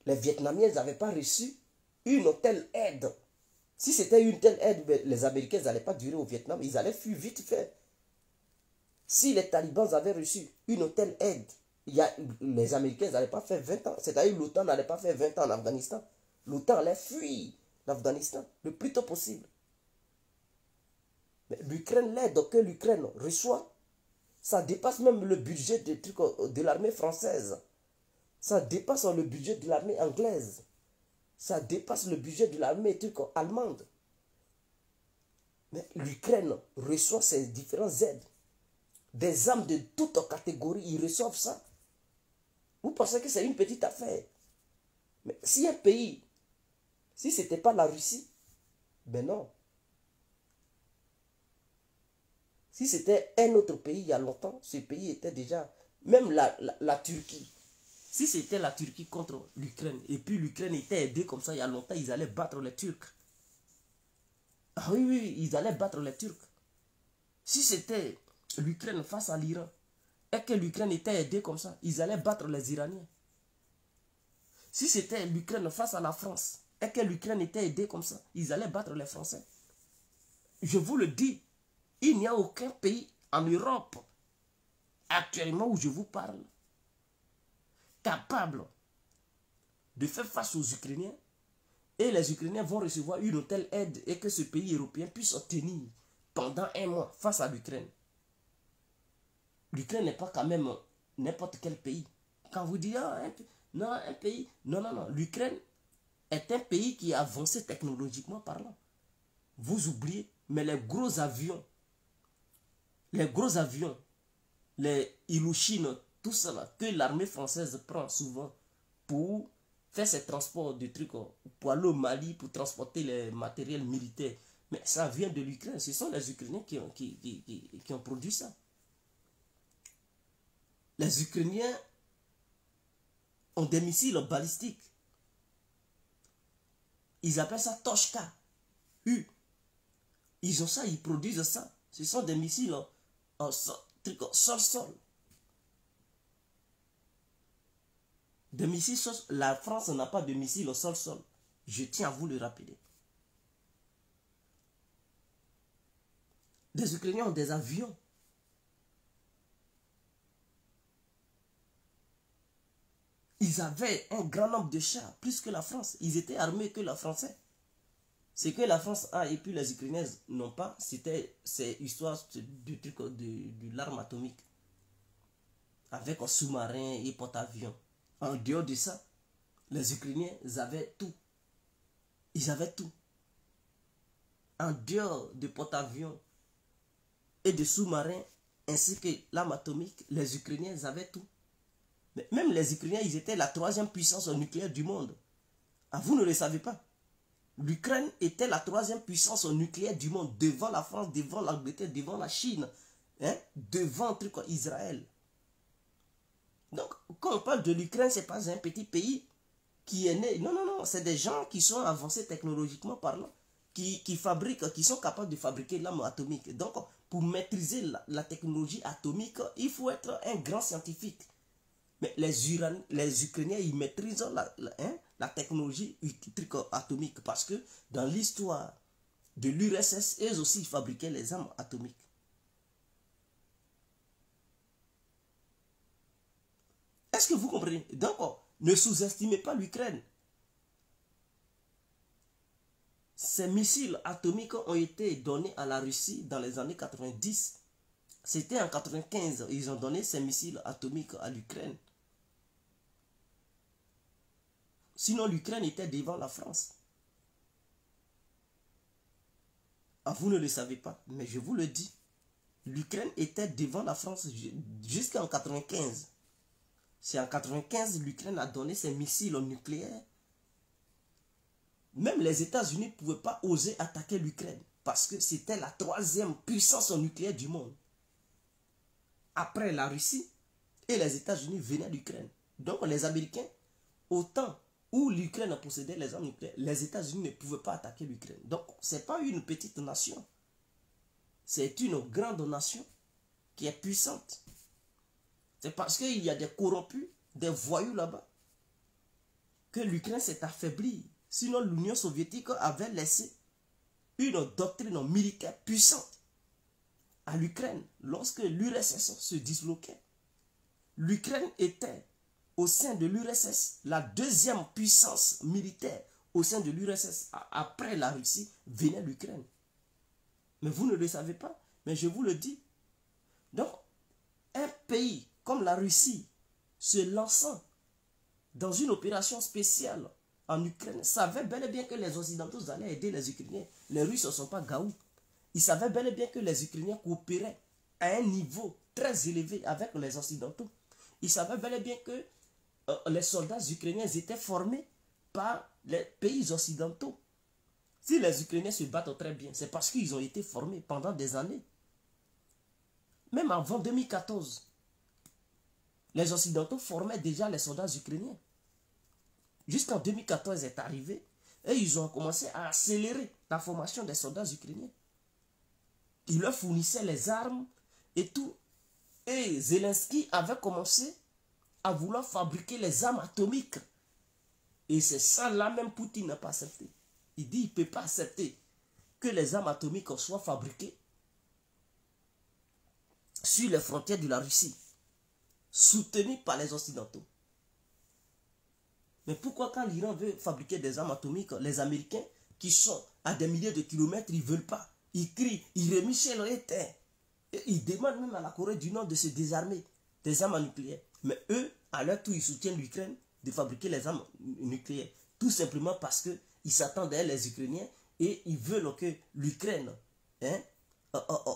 Les Vietnamiens n'avaient pas reçu une telle aide. Si c'était une telle aide, les Américains n'allaient pas durer au Vietnam. Ils allaient fuir vite fait. Si les talibans avaient reçu une telle aide, les Américains n'allaient pas faire 20 ans. C'est-à-dire l'OTAN n'allait pas faire 20 ans en Afghanistan. L'OTAN allait fuir l'Afghanistan le plus tôt possible. Mais l'Ukraine, l'aide que l'Ukraine reçoit, ça dépasse même le budget de l'armée française. Ça dépasse le budget de l'armée anglaise. Ça dépasse le budget de l'armée allemande. Mais l'Ukraine reçoit ces différentes aides. Des armes de toutes catégories, ils reçoivent ça. Vous pensez que c'est une petite affaire? Mais si un pays, si ce n'était pas la Russie, ben non. Si c'était un autre pays il y a longtemps, ce pays était déjà, même la Turquie. Si c'était la Turquie contre l'Ukraine, et puis l'Ukraine était aidée comme ça il y a longtemps, ils allaient battre les Turcs. Ah oui, oui, ils allaient battre les Turcs. Si c'était l'Ukraine face à l'Iran, et que l'Ukraine était aidée comme ça, ils allaient battre les Iraniens. Si c'était l'Ukraine face à la France, et que l'Ukraine était aidée comme ça, ils allaient battre les Français. Je vous le dis, il n'y a aucun pays en Europe, actuellement où je vous parle, capable de faire face aux Ukrainiens, et les Ukrainiens vont recevoir une telle aide et que ce pays européen puisse tenir pendant un mois face à l'Ukraine. L'Ukraine n'est pas quand même n'importe quel pays. Quand vous dites, ah, un pays, non, non, non, l'Ukraine est un pays qui est avancé technologiquement parlant. Vous oubliez, mais les gros avions, les Ilyushin, tout ça que l'armée française prend souvent pour faire ses transports de trucs, pour aller au Mali, pour transporter les matériels militaires. Mais ça vient de l'Ukraine. Ce sont les Ukrainiens qui ont produit ça. Les Ukrainiens ont des missiles balistiques. Ils appellent ça Toshka. Ils ont ça, ils produisent ça. Ce sont des missiles en sol-sol. Des missiles sol. La France n'a pas de missiles au sol-sol. Je tiens à vous le rappeler. Les Ukrainiens ont des avions. Ils avaient un grand nombre de chars, plus que la France. Ils étaient armés que la Français. Ce que la France a et puis les Ukrainiens n'ont pas, c'est histoire de l'arme atomique. Avec un sous-marin et porte-avions. En dehors de ça, les Ukrainiens avaient tout. Ils avaient tout. En dehors de porte-avions et de sous-marins, ainsi que l'arme atomique, les Ukrainiens avaient tout. Mais même les Ukrainiens, ils étaient la troisième puissance nucléaire du monde. Ah, vous ne le savez pas. L'Ukraine était la troisième puissance nucléaire du monde, devant la France, devant l'Angleterre, devant la Chine, hein, devant Israël. Donc, quand on parle de l'Ukraine, ce n'est pas un petit pays qui est né. Non, non, non, c'est des gens qui sont avancés technologiquement parlant, qui fabriquent, qui sont capables de fabriquer l'arme atomique. Donc, pour maîtriser la technologie atomique, il faut être un grand scientifique. Mais les Ukrainiens, ils maîtrisent la technologie atomique parce que dans l'histoire de l'URSS, eux aussi fabriquaient les armes atomiques. Est-ce que vous comprenez? Donc, ne sous-estimez pas l'Ukraine. Ces missiles atomiques ont été donnés à la Russie dans les années 90. C'était en 95, ils ont donné ces missiles atomiques à l'Ukraine. Sinon, l'Ukraine était devant la France. Ah, vous ne le savez pas, mais je vous le dis. L'Ukraine était devant la France jusqu'en 95. C'est en 95 l'Ukraine a donné ses missiles nucléaires. Même les États-Unis ne pouvaient pas oser attaquer l'Ukraine parce que c'était la troisième puissance nucléaire du monde. Après la Russie et les États-Unis venaient d'Ukraine. Donc les Américains, autant où l'Ukraine possédait les armes nucléaires, les États-Unis ne pouvaient pas attaquer l'Ukraine. Donc ce n'est pas une petite nation. C'est une grande nation qui est puissante. C'est parce qu'il y a des corrompus, des voyous là-bas, que l'Ukraine s'est affaiblie. Sinon, l'Union soviétique avait laissé une doctrine militaire puissante à l'Ukraine. Lorsque l'URSS se disloquait, l'Ukraine était au sein de l'URSS, la deuxième puissance militaire au sein de l'URSS. Après la Russie, venait l'Ukraine. Mais vous ne le savez pas, mais je vous le dis. Donc, un pays comme la Russie se lançant dans une opération spéciale en Ukraine savait bel et bien que les Occidentaux allaient aider les Ukrainiens. Les Russes ne sont pas gaous. Ils savaient bel et bien que les Ukrainiens coopéraient à un niveau très élevé avec les Occidentaux. Ils savaient bel et bien que les soldats ukrainiens étaient formés par les pays occidentaux. Si les Ukrainiens se battent très bien, c'est parce qu'ils ont été formés pendant des années. Même avant 2014, les Occidentaux formaient déjà les soldats ukrainiens. Jusqu'en 2014 est arrivé et ils ont commencé à accélérer la formation des soldats ukrainiens. Ils leur fournissaient les armes et tout. Et Zelensky avait commencé à vouloir fabriquer les armes atomiques. Et c'est ça là même Poutine n'a pas accepté. Il dit qu'il ne peut pas accepter que les armes atomiques soient fabriquées sur les frontières de la Russie, soutenues par les Occidentaux. Mais pourquoi quand l'Iran veut fabriquer des armes atomiques, les Américains qui sont à des milliers de kilomètres, ils ne veulent pas. Ils crient, ils remettent chez leur terre. Et ils demandent même à la Corée du Nord de se désarmer des armes nucléaires. Mais eux, à leur tour, ils soutiennent l'Ukraine de fabriquer les armes nucléaires. Tout simplement parce qu'ils s'attendent à les Ukrainiens et ils veulent que l'Ukraine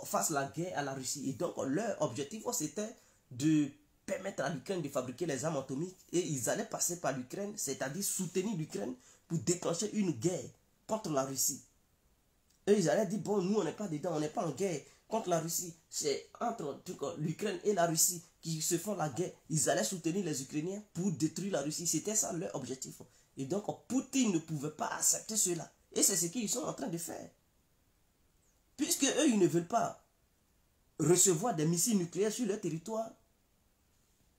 fasse la guerre à la Russie. Et donc leur objectif c'était de permettre à l'Ukraine de fabriquer les armes atomiques et ils allaient passer par l'Ukraine, c'est-à-dire soutenir l'Ukraine pour déclencher une guerre contre la Russie. Et ils allaient dire, bon, nous on n'est pas dedans, on n'est pas en guerre contre la Russie. C'est entre l'Ukraine et la Russie qui se font la guerre. Ils allaient soutenir les Ukrainiens pour détruire la Russie. C'était ça leur objectif. Et donc Poutine ne pouvait pas accepter cela. Et c'est ce qu'ils sont en train de faire. Puisque eux, ils ne veulent pas recevoir des missiles nucléaires sur leur territoire,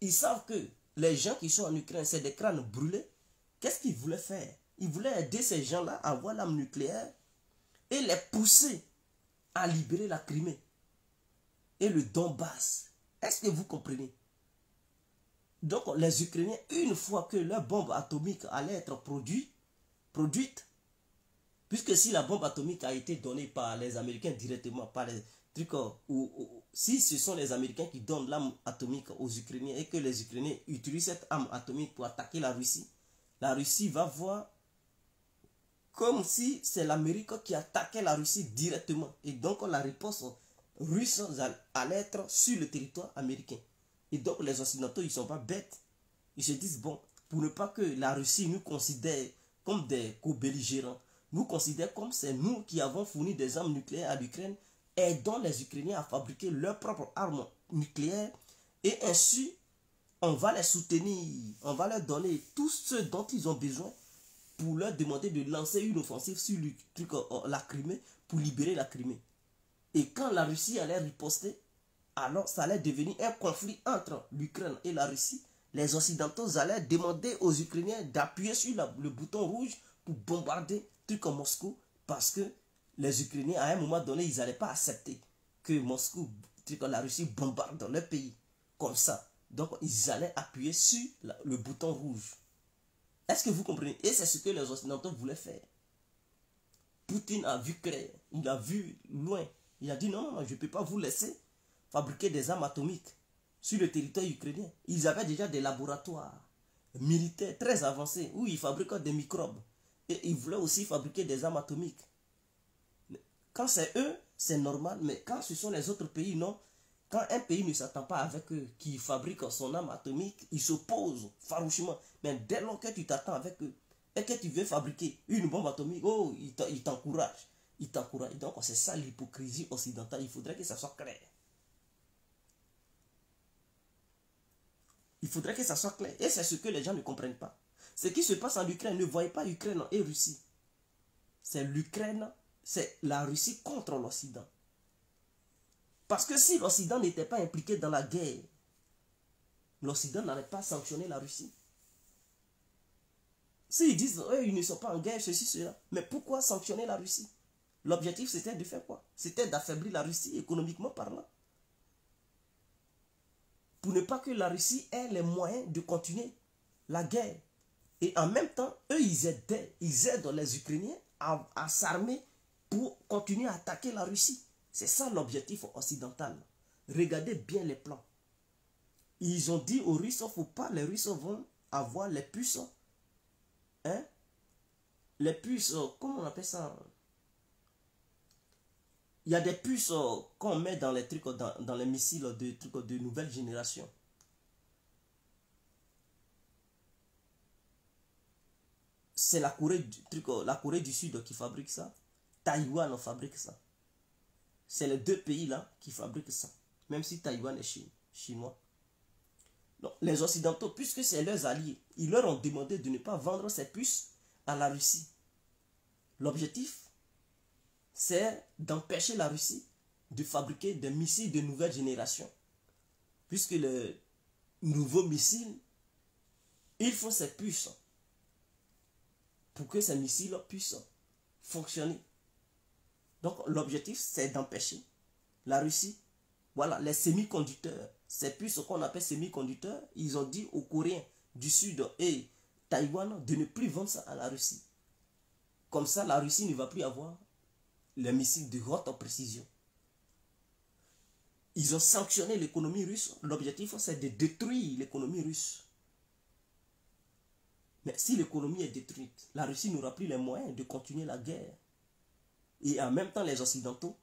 ils savent que les gens qui sont en Ukraine, c'est des crânes brûlés. Qu'est-ce qu'ils voulaient faire? Ils voulaient aider ces gens-là à avoir l'arme nucléaire et les pousser à libérer la Crimée et le Donbass. Est-ce que vous comprenez? Donc les Ukrainiens, une fois que leur bombe atomique allait être produite, puisque si la bombe atomique a été donnée par les Américains directement, par les trucs, si ce sont les Américains qui donnent l'arme atomique aux Ukrainiens et que les Ukrainiens utilisent cette arme atomique pour attaquer la Russie va voir comme si c'est l'Amérique qui attaquait la Russie directement. Et donc la réponse russe allait être sur le territoire américain. Et donc les Occidentaux, ils ne sont pas bêtes. Ils se disent, bon, pour ne pas que la Russie nous considère comme des co-belligérants, nous considère comme c'est nous qui avons fourni des armes nucléaires à l'Ukraine, aidons les Ukrainiens à fabriquer leurs propres armes nucléaires et ainsi on va les soutenir, on va leur donner tout ce dont ils ont besoin pour leur demander de lancer une offensive sur la Crimée pour libérer la Crimée. Et quand la Russie allait riposter, alors ça allait devenir un conflit entre l'Ukraine et la Russie. Les Occidentaux allaient demander aux Ukrainiens d'appuyer sur le bouton rouge pour bombarder comme Moscou, parce que les Ukrainiens à un moment donné ils n'allaient pas accepter que Moscou, la Russie bombarde leur pays comme ça. Donc ils allaient appuyer sur le bouton rouge. Est-ce que vous comprenez? Et c'est ce que les Occidentaux voulaient faire. Poutine a vu clair, il a vu loin. Il a dit non, je ne peux pas vous laisser fabriquer des armes atomiques sur le territoire ukrainien. Ils avaient déjà des laboratoires militaires très avancés où ils fabriquaient des microbes. Et ils voulaient aussi fabriquer des armes atomiques. Quand c'est eux, c'est normal. Mais quand ce sont les autres pays, non. Quand un pays ne s'attend pas avec eux, qui fabrique son arme atomique, il s'oppose farouchement. Mais dès lors que tu t'attends avec eux, et que tu veux fabriquer une bombe atomique, oh, il t'encourage. Il t'encourage. Donc c'est ça l'hypocrisie occidentale. Il faudrait que ça soit clair. Il faudrait que ça soit clair. Et c'est ce que les gens ne comprennent pas. Ce qui se passe en Ukraine, ne voyez pas Ukraine et Russie. C'est l'Ukraine, c'est la Russie contre l'Occident. Parce que si l'Occident n'était pas impliqué dans la guerre, l'Occident n'allait pas sanctionner la Russie. S'ils disent, eux, ils ne sont pas en guerre, ceci, cela. Mais pourquoi sanctionner la Russie? L'objectif, c'était de faire quoi? C'était d'affaiblir la Russie économiquement parlant. Pour ne pas que la Russie ait les moyens de continuer la guerre. Et en même temps, eux, ils aident les Ukrainiens à s'armer pour continuer à attaquer la Russie. C'est ça l'objectif occidental. Regardez bien les plans. Ils ont dit aux Russes, faut pas, les Russes vont avoir les puces. Hein? Les puces, comment on appelle ça? Il y a des puces qu'on met dans les trucs, dans les missiles de nouvelle génération. C'est la Corée du Sud qui fabrique ça. Taïwan fabrique ça. C'est les deux pays là qui fabriquent ça. Même si Taïwan est chinois. Donc, les Occidentaux, puisque c'est leurs alliés, ils leur ont demandé de ne pas vendre ces puces à la Russie. L'objectif, c'est d'empêcher la Russie de fabriquer des missiles de nouvelle génération. Puisque le nouveau missile, il faut ces puces pour que ces missiles puissent fonctionner. Donc l'objectif, c'est d'empêcher la Russie. Voilà, les semi-conducteurs, ces puces qu'on appelle semi-conducteurs, ils ont dit aux Coréens du Sud et Taïwan de ne plus vendre ça à la Russie. Comme ça, la Russie ne va plus avoir les missiles de haute précision. Ils ont sanctionné l'économie russe. L'objectif, c'est de détruire l'économie russe. Mais si l'économie est détruite, la Russie n'aura plus les moyens de continuer la guerre. Et en même temps, les Occidentaux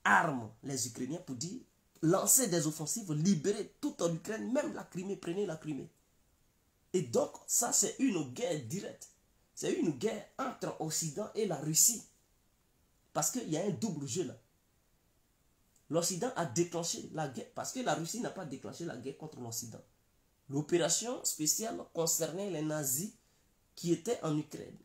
arment les Ukrainiens pour dire lancer des offensives, libérer toute l'Ukraine, même la Crimée, prenez la Crimée. Et donc, ça, c'est une guerre directe. C'est une guerre entre l'Occident et la Russie. Parce qu'il y a un double jeu là. L'Occident a déclenché la guerre, parce que la Russie n'a pas déclenché la guerre contre l'Occident. L'opération spéciale concernait les nazis qui étaient en Ukraine.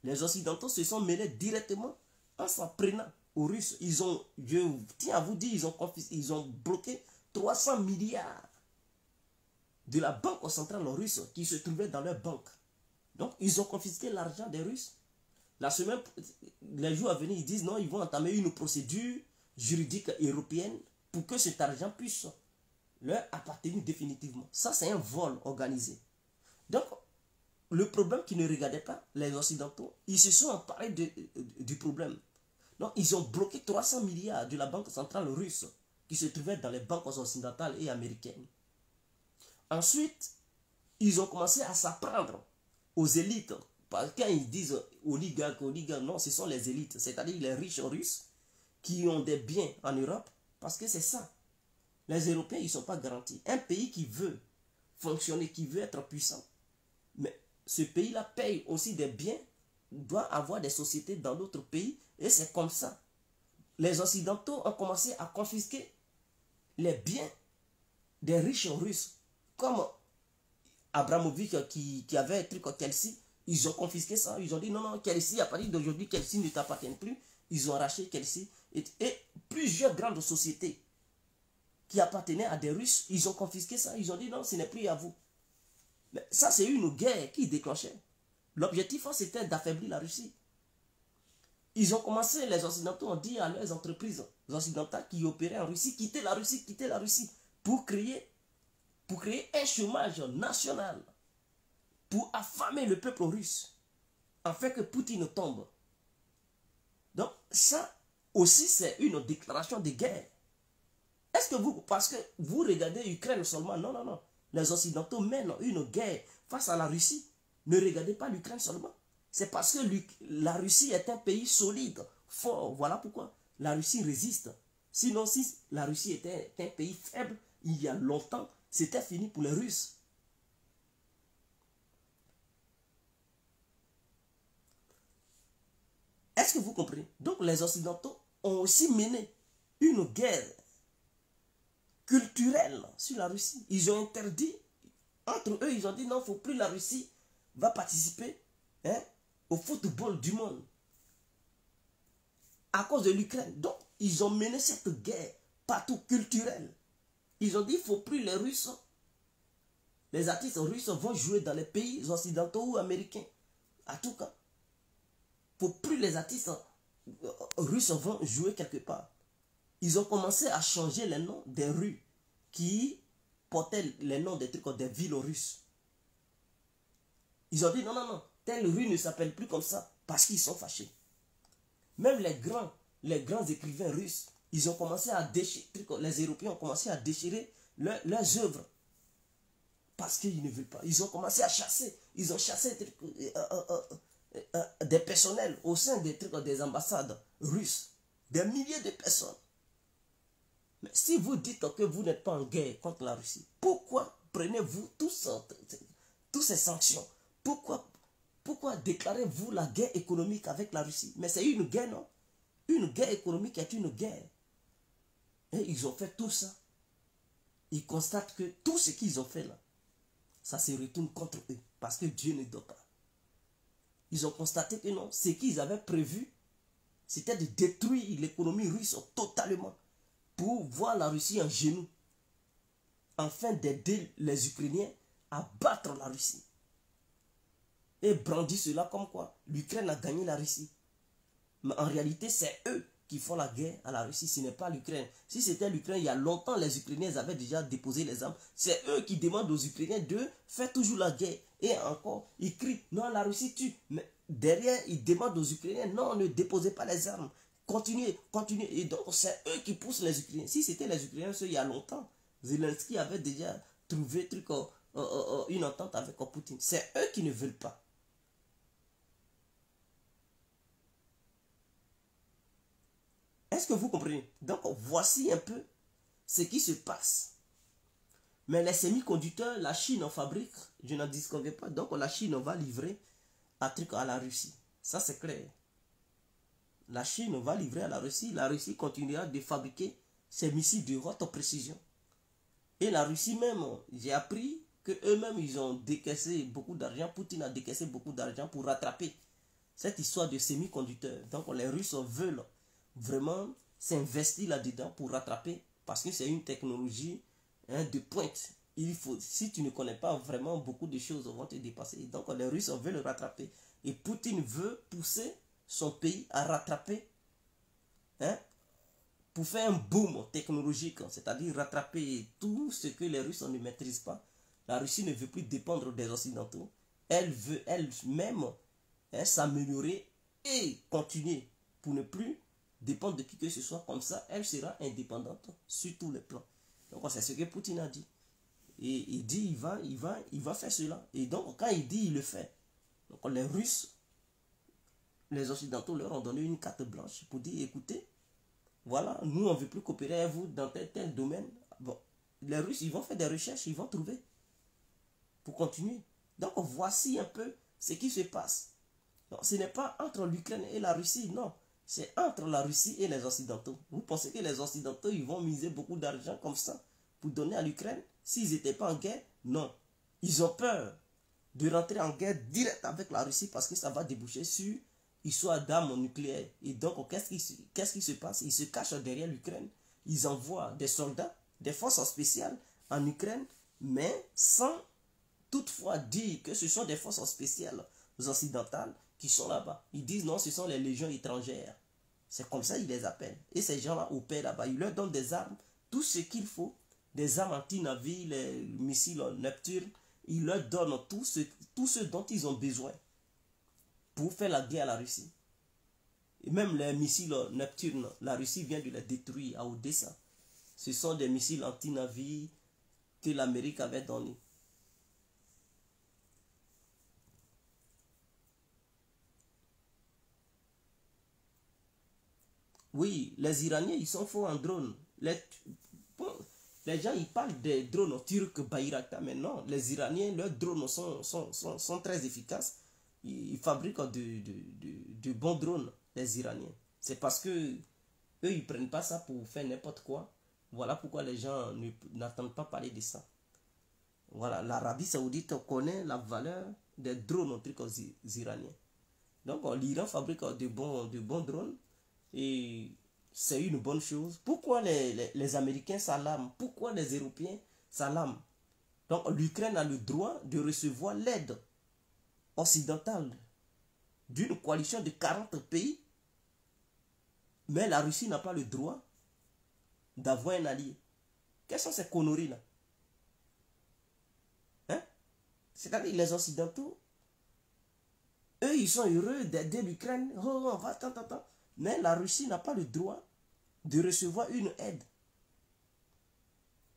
Les Occidentaux se sont mêlés directement en s'en prenant aux Russes. Je tiens à vous dire, ils ont bloqué 300 milliards de la banque centrale russe qui se trouvait dans leur banque. Donc, ils ont confisqué l'argent des Russes. La semaine, les jours à venir, ils disent non, ils vont entamer une procédure juridique européenne pour que cet argent puisse leur appartenir définitivement. Ça, c'est un vol organisé. Donc, le problème qu'ils ne regardaient pas, les Occidentaux, ils se sont emparés du problème. Donc, ils ont bloqué 300 milliards de la banque centrale russe qui se trouvait dans les banques occidentales et américaines. Ensuite, ils ont commencé à s'apprendre aux élites. Quand ils disent oligarques, non, ce sont les élites, c'est-à-dire les riches russes qui ont des biens en Europe, parce que c'est ça. Les Européens, ils ne sont pas garantis. Un pays qui veut fonctionner, qui veut être puissant, mais ce pays-là paye aussi des biens, doit avoir des sociétés dans d'autres pays, et c'est comme ça. Les Occidentaux ont commencé à confisquer les biens des riches russes, comme Abramovich qui avait un truc à Kelsey. Ils ont confisqué ça. Ils ont dit non, non, Kelsey, à partir d'aujourd'hui, Kelsey ne t'appartient plus. Ils ont arraché Kelsey. Et plusieurs grandes sociétés qui appartenaient à des Russes, ils ont confisqué ça. Ils ont dit non, ce n'est plus à vous. Mais ça, c'est une guerre qui déclenchait. L'objectif, c'était d'affaiblir la Russie. Ils ont commencé, les Occidentaux ont dit à leurs entreprises occidentales qui opéraient en Russie, quittez la Russie, pour créer un chômage national, pour affamer le peuple russe, afin que Poutine tombe. Donc ça aussi, c'est une déclaration de guerre. Est-ce que vous, parce que vous regardez l'Ukraine seulement, non, non, non. Les Occidentaux mènent une guerre face à la Russie. Ne regardez pas l'Ukraine seulement. C'est parce que la Russie est un pays solide, fort. Voilà pourquoi la Russie résiste. Sinon, si la Russie était un pays faible, il y a longtemps, c'était fini pour les Russes. Est-ce que vous comprenez? Donc les Occidentaux ont aussi mené une guerre culturelle sur la Russie. Ils ont interdit, entre eux, ils ont dit non, il ne faut plus la Russie va participer au football du monde à cause de l'Ukraine. Donc, ils ont mené cette guerre partout culturelle. Ils ont dit il ne faut plus les Russes. Les artistes russes vont jouer dans les pays occidentaux ou américains. À tout cas. Il ne faut plus les artistes russes vont jouer quelque part. Ils ont commencé à changer les noms des rues qui portaient les noms des trucs des villes russes. Ils ont dit non, non, non, telle rue ne s'appelle plus comme ça parce qu'ils sont fâchés. Même les grands écrivains russes, ils ont commencé à déchirer, les Européens ont commencé à déchirer leurs œuvres parce qu'ils ne veulent pas. Ils ont commencé à chasser. Ils ont chassé des personnels au sein des ambassades russes. Des milliers de personnes. Mais si vous dites que vous n'êtes pas en guerre contre la Russie, pourquoi prenez-vous toutes ces sanctions? Pourquoi déclarez-vous la guerre économique avec la Russie? Mais c'est une guerre, non? Une guerre économique est une guerre. Et ils ont fait tout ça. Ils constatent que tout ce qu'ils ont fait là, ça se retourne contre eux. Parce que Dieu ne doit pas. Ils ont constaté que non, ce qu'ils avaient prévu, c'était de détruire l'économie russe totalement. Pour voir la Russie en genoux. Afin d'aider les Ukrainiens à battre la Russie. Et brandit cela comme quoi l'Ukraine a gagné la Russie. Mais en réalité, c'est eux qui font la guerre à la Russie, ce n'est pas l'Ukraine. Si c'était l'Ukraine, il y a longtemps, les Ukrainiens avaient déjà déposé les armes. C'est eux qui demandent aux Ukrainiens de faire toujours la guerre. Et encore, ils crient, non, la Russie tue. Mais derrière, ils demandent aux Ukrainiens, non, ne déposez pas les armes. Continuez, continuez. Et donc, c'est eux qui poussent les Ukrainiens. Si c'était les Ukrainiens, il y a longtemps, Zelensky avait déjà trouvé une entente avec Poutine. C'est eux qui ne veulent pas. Est-ce que vous comprenez? Donc, voici un peu ce qui se passe. Mais les semi-conducteurs, la Chine en fabrique, je n'en disconviens pas. Donc, la Chine va livrer un truc à la Russie. Ça, c'est clair. La Chine va livrer à la Russie continuera de fabriquer ses missiles de haute précision. Et la Russie même, j'ai appris qu'eux-mêmes, ils ont décaissé beaucoup d'argent. Poutine a décaissé beaucoup d'argent pour rattraper cette histoire de semi-conducteurs. Donc les Russes veulent vraiment s'investir là-dedans pour rattraper, parce que c'est une technologie de pointe. Il faut, si tu ne connais pas vraiment, beaucoup de choses vont te dépasser. Donc les Russes veulent le rattraper. Et Poutine veut pousser son pays à rattraper, pour faire un boom technologique, c'est-à-dire rattraper tout ce que les Russes ne maîtrisent pas. La Russie ne veut plus dépendre des Occidentaux. Elle veut elle-même s'améliorer et continuer pour ne plus dépendre de qui que ce soit. Comme ça, elle sera indépendante sur tous les plans. Donc c'est ce que Poutine a dit. Et il dit il va faire cela. Et donc quand il dit, il le fait. Donc les Russes, les Occidentaux leur ont donné une carte blanche pour dire écoutez, voilà, nous on ne veut plus coopérer avec vous dans tel domaine. Bon, les Russes, ils vont faire des recherches, ils vont trouver pour continuer. Donc voici un peu ce qui se passe. Donc, ce n'est pas entre l'Ukraine et la Russie, non. C'est entre la Russie et les Occidentaux. Vous pensez que les Occidentaux, ils vont miser beaucoup d'argent comme ça pour donner à l'Ukraine s'ils n'étaient pas en guerre? Non. Ils ont peur de rentrer en guerre directe avec la Russie parce que ça va déboucher sur histoire d'armes nucléaires. Et donc, qu'est-ce qui se passe? Ils se cachent derrière l'Ukraine. Ils envoient des soldats, des forces spéciales en Ukraine, mais sans toutefois dire que ce sont des forces spéciales occidentales qui sont là-bas. Ils disent non, ce sont les légions étrangères. C'est comme ça qu'ils les appellent. Et ces gens-là opèrent là-bas. Ils leur donnent des armes, tout ce qu'il faut, des armes anti-navires, les missiles Neptune. Ils leur donnent tout ce dont ils ont besoin pour faire la guerre à la Russie. Et même les missiles Neptune, la Russie vient de les détruire à Odessa. Ce sont des missiles anti-navires que l'Amérique avait donnés. Oui, les Iraniens, ils sont forts en drone. Les gens, ils parlent des drones turcs Bayraktar, mais non, les Iraniens, leurs drones sont très efficaces. Ils fabriquent de bons drones, les Iraniens. C'est parce que eux, ils ne prennent pas ça pour faire n'importe quoi. Voilà pourquoi les gens n'entendent pas parler de ça. Voilà, l'Arabie Saoudite connaît la valeur des drones trucs iraniens. Donc, l'Iran fabrique de bons drones et c'est une bonne chose. Pourquoi les Américains s'alarment? Pourquoi les Européens s'alarment? Donc, l'Ukraine a le droit de recevoir l'aide occidentale d'une coalition de 40 pays, mais la Russie n'a pas le droit d'avoir un allié. Quelles sont ces conneries-là? Hein? C'est-à-dire les Occidentaux, eux, ils sont heureux d'aider l'Ukraine. Oh, on va, attends. Mais la Russie n'a pas le droit de recevoir une aide.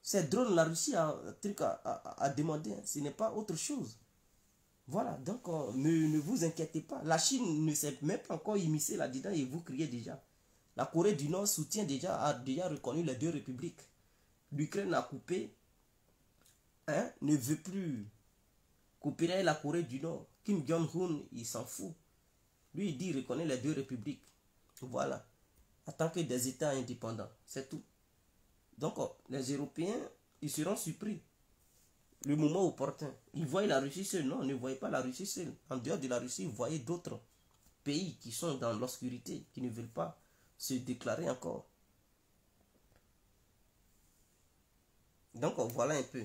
Ces drones, la Russie a demandé. Hein. Ce n'est pas autre chose. Voilà, donc ne vous inquiétez pas. La Chine ne s'est même pas encore immiscée là-dedans et vous criez déjà. La Corée du Nord a déjà reconnu les deux républiques. L'Ukraine a coupé, hein, ne veut plus couper la Corée du Nord. Kim Jong-un, il s'en fout. Lui, il dit qu'il reconnaît les deux républiques. Voilà. En tant que des États indépendants. C'est tout. Donc, les Européens, ils seront surpris. Le moment opportun. Ils voient la Russie seule. Non, ne voyez pas la Russie seule. En dehors de la Russie, vous voyez d'autres pays qui sont dans l'obscurité, qui ne veulent pas se déclarer encore. Donc, voilà un peu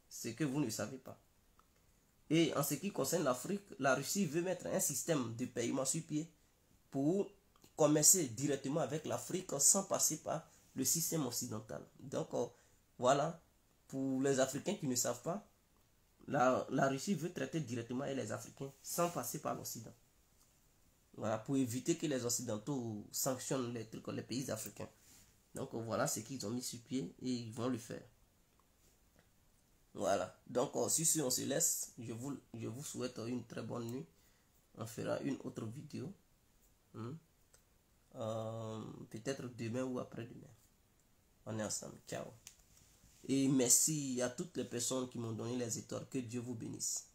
ce que vous ne savez pas. Et en ce qui concerne l'Afrique, la Russie veut mettre un système de paiement sur pied pour commercer directement avec l'Afrique sans passer par le système occidental. Donc, voilà, pour les Africains qui ne savent pas, la Russie veut traiter directement avec les Africains sans passer par l'Occident. Voilà, pour éviter que les Occidentaux sanctionnent les pays africains. Donc, voilà ce qu'ils ont mis sur pied et ils vont le faire. Voilà, donc sur ce on se laisse. Je vous souhaite une très bonne nuit. On fera une autre vidéo. Peut-être demain ou après-demain. On est ensemble. Ciao. Et merci à toutes les personnes qui m'ont donné les étoiles. Que Dieu vous bénisse.